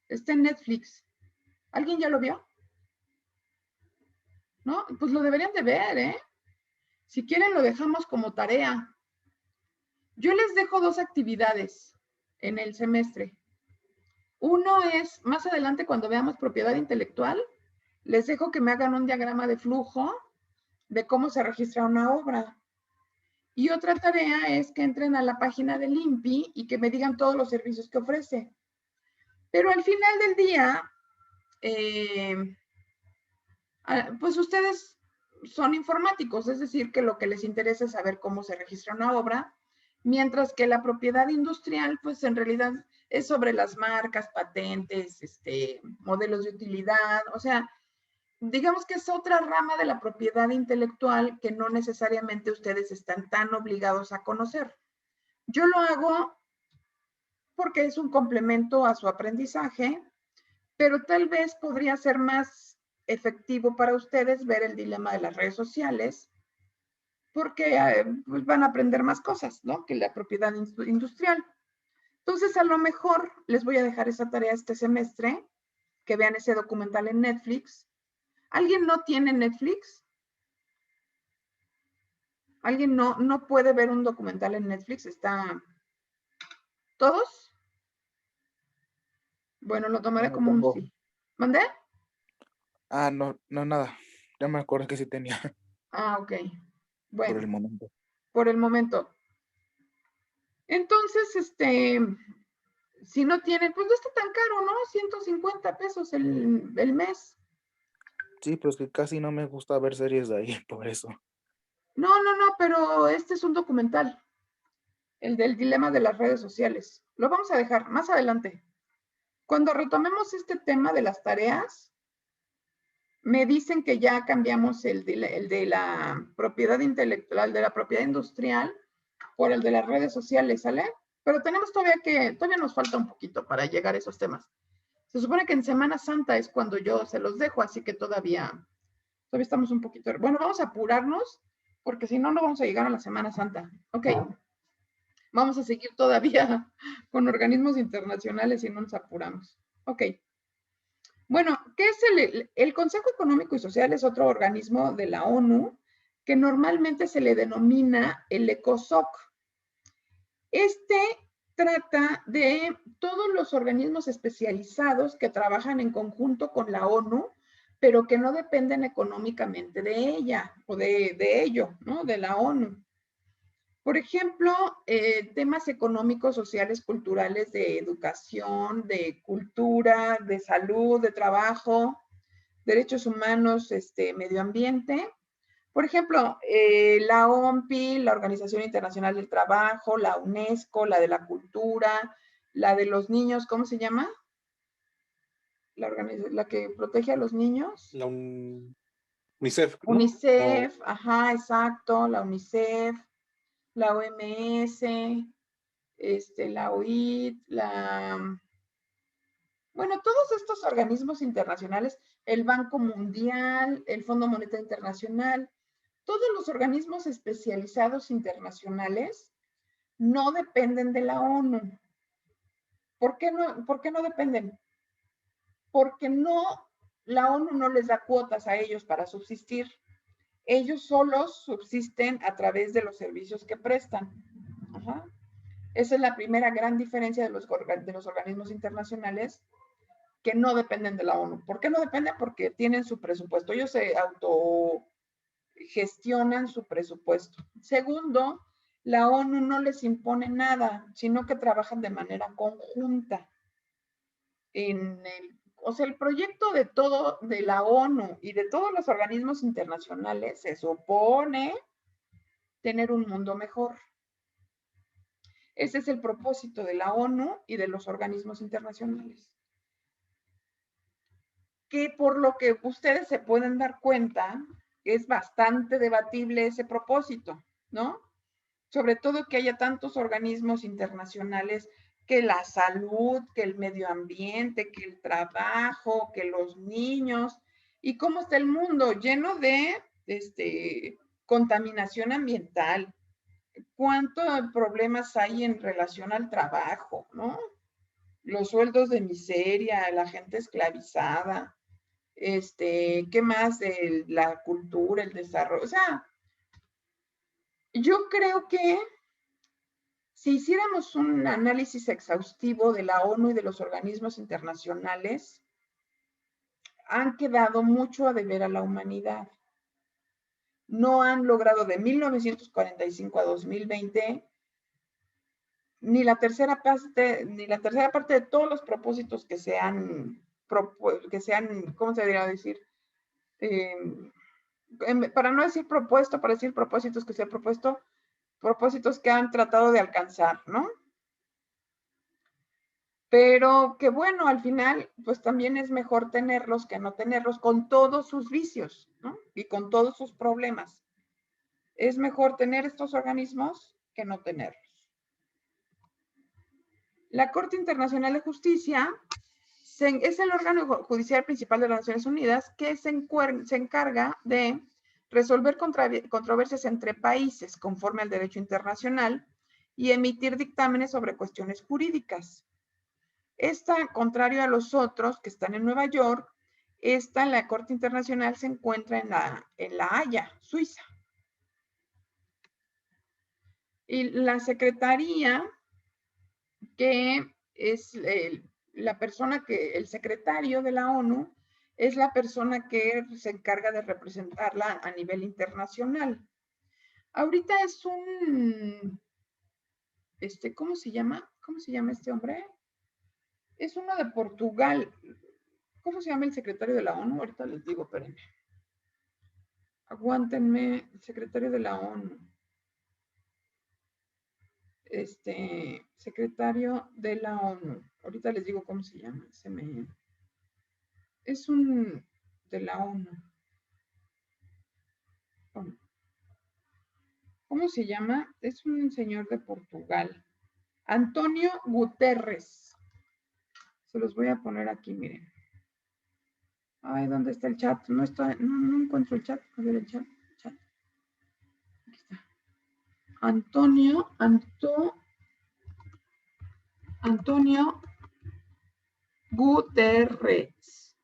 En Netflix. ¿Alguien ya lo vio? ¿No? Pues lo deberían de ver, ¿eh? Si quieren lo dejamos como tarea. Yo les dejo 2 actividades en el semestre. Uno es, más adelante cuando veamos propiedad intelectual, les dejo que me hagan un diagrama de flujo de cómo se registra una obra. Y otra tarea es que entren a la página del INPI y que me digan todos los servicios que ofrece. Pero al final del día, pues ustedes son informáticos, es decir, que lo que les interesa es saber cómo se registra una obra, mientras que la propiedad industrial, pues en realidad es sobre las marcas, patentes, modelos de utilidad, o sea, digamos que es otra rama de la propiedad intelectual que no necesariamente ustedes están tan obligados a conocer. Yo lo hago porque es un complemento a su aprendizaje, pero tal vez podría ser más efectivo para ustedes ver el dilema de las redes sociales, porque pues van a aprender más cosas, ¿no? Que la propiedad industrial. Entonces, a lo mejor les voy a dejar esa tarea este semestre, que vean ese documental en Netflix. ¿Alguien no tiene Netflix? ¿Alguien no puede ver un documental en Netflix? ¿Todos? Bueno, lo tomaré como un sí. ¿Mandé? Ah, no, nada. Ya me acuerdo que sí tenía. Ah, ok. Bueno. Por el momento. Por el momento. Entonces, si no tienen, pues no está tan caro, ¿no? 150 pesos el mes. Sí, pero es que casi no me gusta ver series de ahí, por eso. No, pero este es un documental. El del dilema de las redes sociales. Lo vamos a dejar más adelante. Cuando retomemos este tema de las tareas, Me dicen que ya cambiamos el de la propiedad intelectual, de la propiedad industrial, por el de las redes sociales, ¿sale? Pero tenemos todavía nos falta un poquito para llegar a esos temas. Se supone que en Semana Santa es cuando yo se los dejo, así que todavía estamos un poquito. Bueno, vamos a apurarnos, porque si no, no vamos a llegar a la Semana Santa. Ok. Vamos a seguir todavía con organismos internacionales y no nos apuramos. Ok. Bueno, ¿qué es el Consejo Económico y Social? Es otro organismo de la ONU que normalmente se le denomina el ECOSOC. Este trata de todos los organismos especializados que trabajan en conjunto con la ONU, pero que no dependen económicamente de ella o de ello, ¿no? De la ONU. Por ejemplo, temas económicos, sociales, culturales, de educación, de cultura, de salud, de trabajo, derechos humanos, medio ambiente. Por ejemplo, la OMPI, la Organización Internacional del Trabajo, la UNESCO, la de la cultura, la de los niños, ¿cómo se llama? La que protege a los niños. La UNICEF, ¿no? UNICEF, ajá, exacto, la UNICEF, la OMS, la OIT, bueno, todos estos organismos internacionales, el Banco Mundial, el Fondo Monetario Internacional, todos los organismos especializados internacionales no dependen de la ONU. ¿Por qué no dependen? Porque la ONU no les da cuotas a ellos para subsistir. Ellos solos subsisten a través de los servicios que prestan. Ajá. Esa es la primera gran diferencia de los organismos internacionales que no dependen de la ONU. ¿Por qué no dependen? Porque tienen su presupuesto. Ellos se autogestionan su presupuesto. Segundo, la ONU no les impone nada, sino que trabajan de manera conjunta. O sea, el proyecto de la ONU y de todos los organismos internacionales se supone tener un mundo mejor. Ese es el propósito de la ONU y de los organismos internacionales. Que por lo que ustedes se pueden dar cuenta, es bastante debatible ese propósito, ¿no? Sobre todo que haya tantos organismos internacionales, que la salud, que el medio ambiente, que el trabajo, que los niños, y cómo está el mundo lleno de contaminación ambiental. ¿Cuántos problemas hay en relación al trabajo, no? Los sueldos de miseria, la gente esclavizada, ¿qué más de la cultura, el desarrollo? O sea, yo creo que si hiciéramos un análisis exhaustivo de la ONU y de los organismos internacionales, han quedado mucho a deber a la humanidad. No han logrado de 1945 a 2020 ni la tercera parte de todos los propósitos que se han, ¿cómo se debería decir? Para no decir propuesto, para decir propósitos que se han propuesto, propósitos que han tratado de alcanzar, ¿no? Pero que bueno, al final, pues también es mejor tenerlos que no tenerlos con todos sus vicios, ¿no? Y con todos sus problemas. Es mejor tener estos organismos que no tenerlos. La Corte Internacional de Justicia es el órgano judicial principal de las Naciones Unidas que se encarga de resolver controversias entre países conforme al derecho internacional y emitir dictámenes sobre cuestiones jurídicas. Esta, contrario a los otros que están en Nueva York, esta, la Corte Internacional, se encuentra en La Haya, Suiza. Y la Secretaría, que es el secretario de la ONU, es la persona que se encarga de representarla a nivel internacional. Ahorita es ¿cómo se llama? ¿Cómo se llama este hombre? Es uno de Portugal. ¿Cómo se llama el secretario de la ONU? Ahorita les digo, espérenme. Aguántenme, el secretario de la ONU. Secretario de la ONU. Ahorita les digo cómo se llama. Es un de la ONU. ¿Cómo se llama? Es un señor de Portugal. Antonio Guterres. Se los voy a poner aquí, miren. Ay, ¿dónde está el chat? No encuentro el chat. A ver el chat. Aquí está. Antonio Guterres.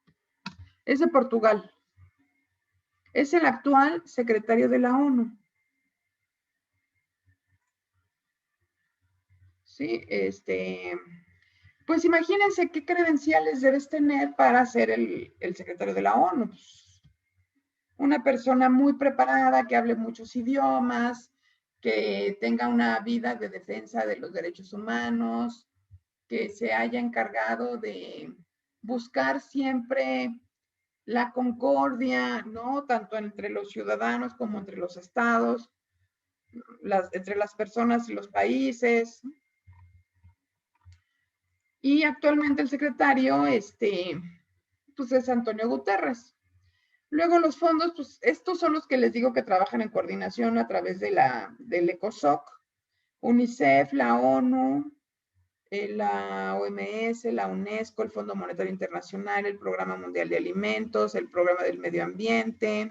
Es de Portugal. Es el actual secretario de la ONU. Sí, pues imagínense qué credenciales debes tener para ser el secretario de la ONU. Pues, una persona muy preparada, que hable muchos idiomas, que tenga una vida de defensa de los derechos humanos, que se haya encargado de buscar siempre la concordia, ¿no? Tanto entre los ciudadanos como entre los estados, entre las personas y los países. Y actualmente el secretario, pues es Antonio Guterres. Luego los fondos, pues estos son los que les digo que trabajan en coordinación a través de del ECOSOC, UNICEF, la ONU, la OMS, la UNESCO, el Fondo Monetario Internacional, el Programa Mundial de Alimentos, el Programa del Medio Ambiente,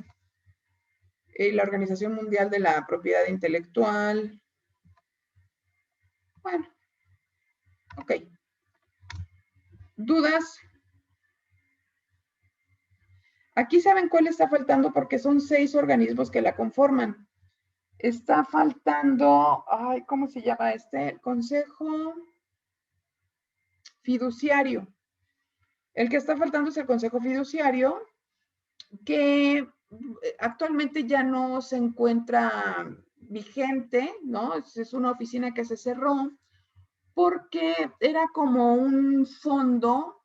la Organización Mundial de la Propiedad Intelectual. Bueno, ok. ¿Dudas? Aquí saben cuál está faltando porque son 6 organismos que la conforman. Está faltando, ay, ¿cómo se llama este? El Consejo Fiduciario. El que está faltando es el Consejo Fiduciario, que actualmente ya no se encuentra vigente, ¿no? Es una oficina que se cerró porque era como un fondo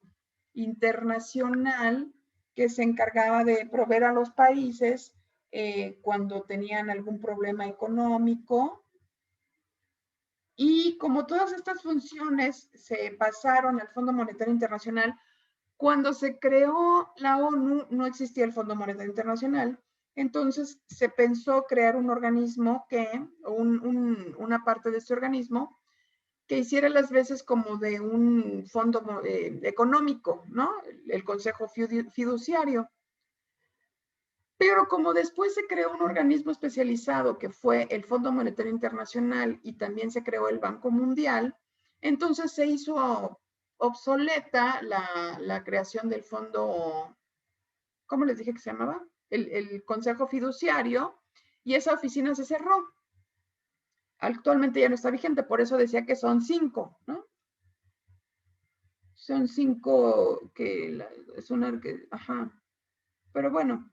internacional que se encargaba de proveer a los países cuando tenían algún problema económico. Y como todas estas funciones se pasaron al Fondo Monetario Internacional, cuando se creó la ONU no existía el Fondo Monetario Internacional, entonces se pensó crear un organismo una parte de este organismo que hiciera las veces como de un fondo económico, ¿no? El Consejo Fiduciario. Pero como después se creó un organismo especializado que fue el Fondo Monetario Internacional y también se creó el Banco Mundial, entonces se hizo obsoleta la creación del fondo, ¿cómo les dije que se llamaba? El Consejo Fiduciario, y esa oficina se cerró. Actualmente ya no está vigente, por eso decía que son 5, ¿no? Son 5 es una ajá. Pero bueno,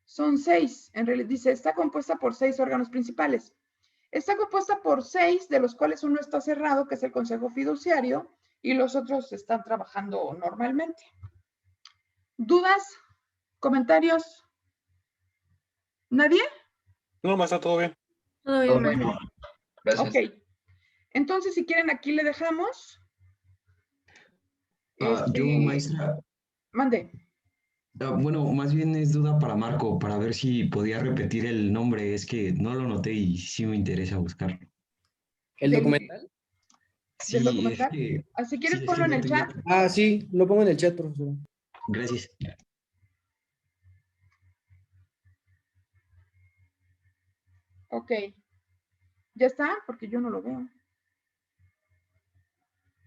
son 6. En realidad dice, está compuesta por 6 órganos principales. Está compuesta por 6, de los cuales uno está cerrado, que es el Consejo Fiduciario, y los otros están trabajando normalmente. ¿Dudas? ¿Comentarios? ¿Nadie? No, maestra, todo bien. Todo bien, maestra. Gracias. Ok. Entonces, si quieren, aquí le dejamos. Yo, maestra. Mande. Bueno, más bien es duda para Marco, para ver si podía repetir el nombre. Es que no lo noté y sí me interesa buscarlo. ¿El documental? Sí, ¿Del documental? es que... Si quieres, sí, ponlo en el chat. Ah, sí, lo pongo en el chat, profesor. Gracias. Ok. ¿Ya está? Porque yo no lo veo.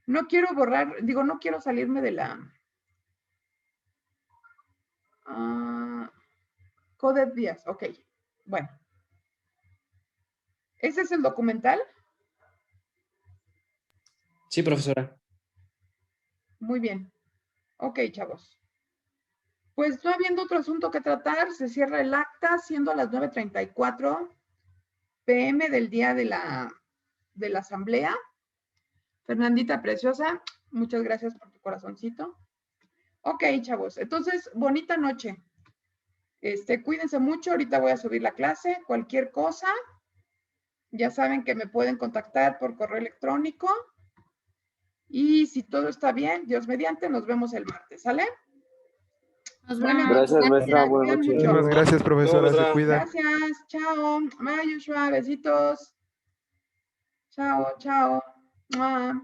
No quiero borrar, digo, no quiero salirme de la... Coded Díaz, ok. Bueno. ¿Ese es el documental? Sí, profesora. Muy bien. Ok, chavos. Pues no habiendo otro asunto que tratar, se cierra el acta, siendo las 9:34 p.m. del día de la asamblea. Fernandita preciosa, muchas gracias por tu corazoncito. Ok, chavos, entonces, bonita noche. Cuídense mucho, ahorita voy a subir la clase. Cualquier cosa, ya saben que me pueden contactar por correo electrónico. Y si todo está bien, Dios mediante, nos vemos el martes, ¿sale? Nos Bueno, vemos. Gracias, maestra. cuídate Buenas noches. mucho. Muchísimas gracias, profesora. Se maestra. cuida. Gracias, chao. Bye, Joshua, besitos. Chao, chao. Mua.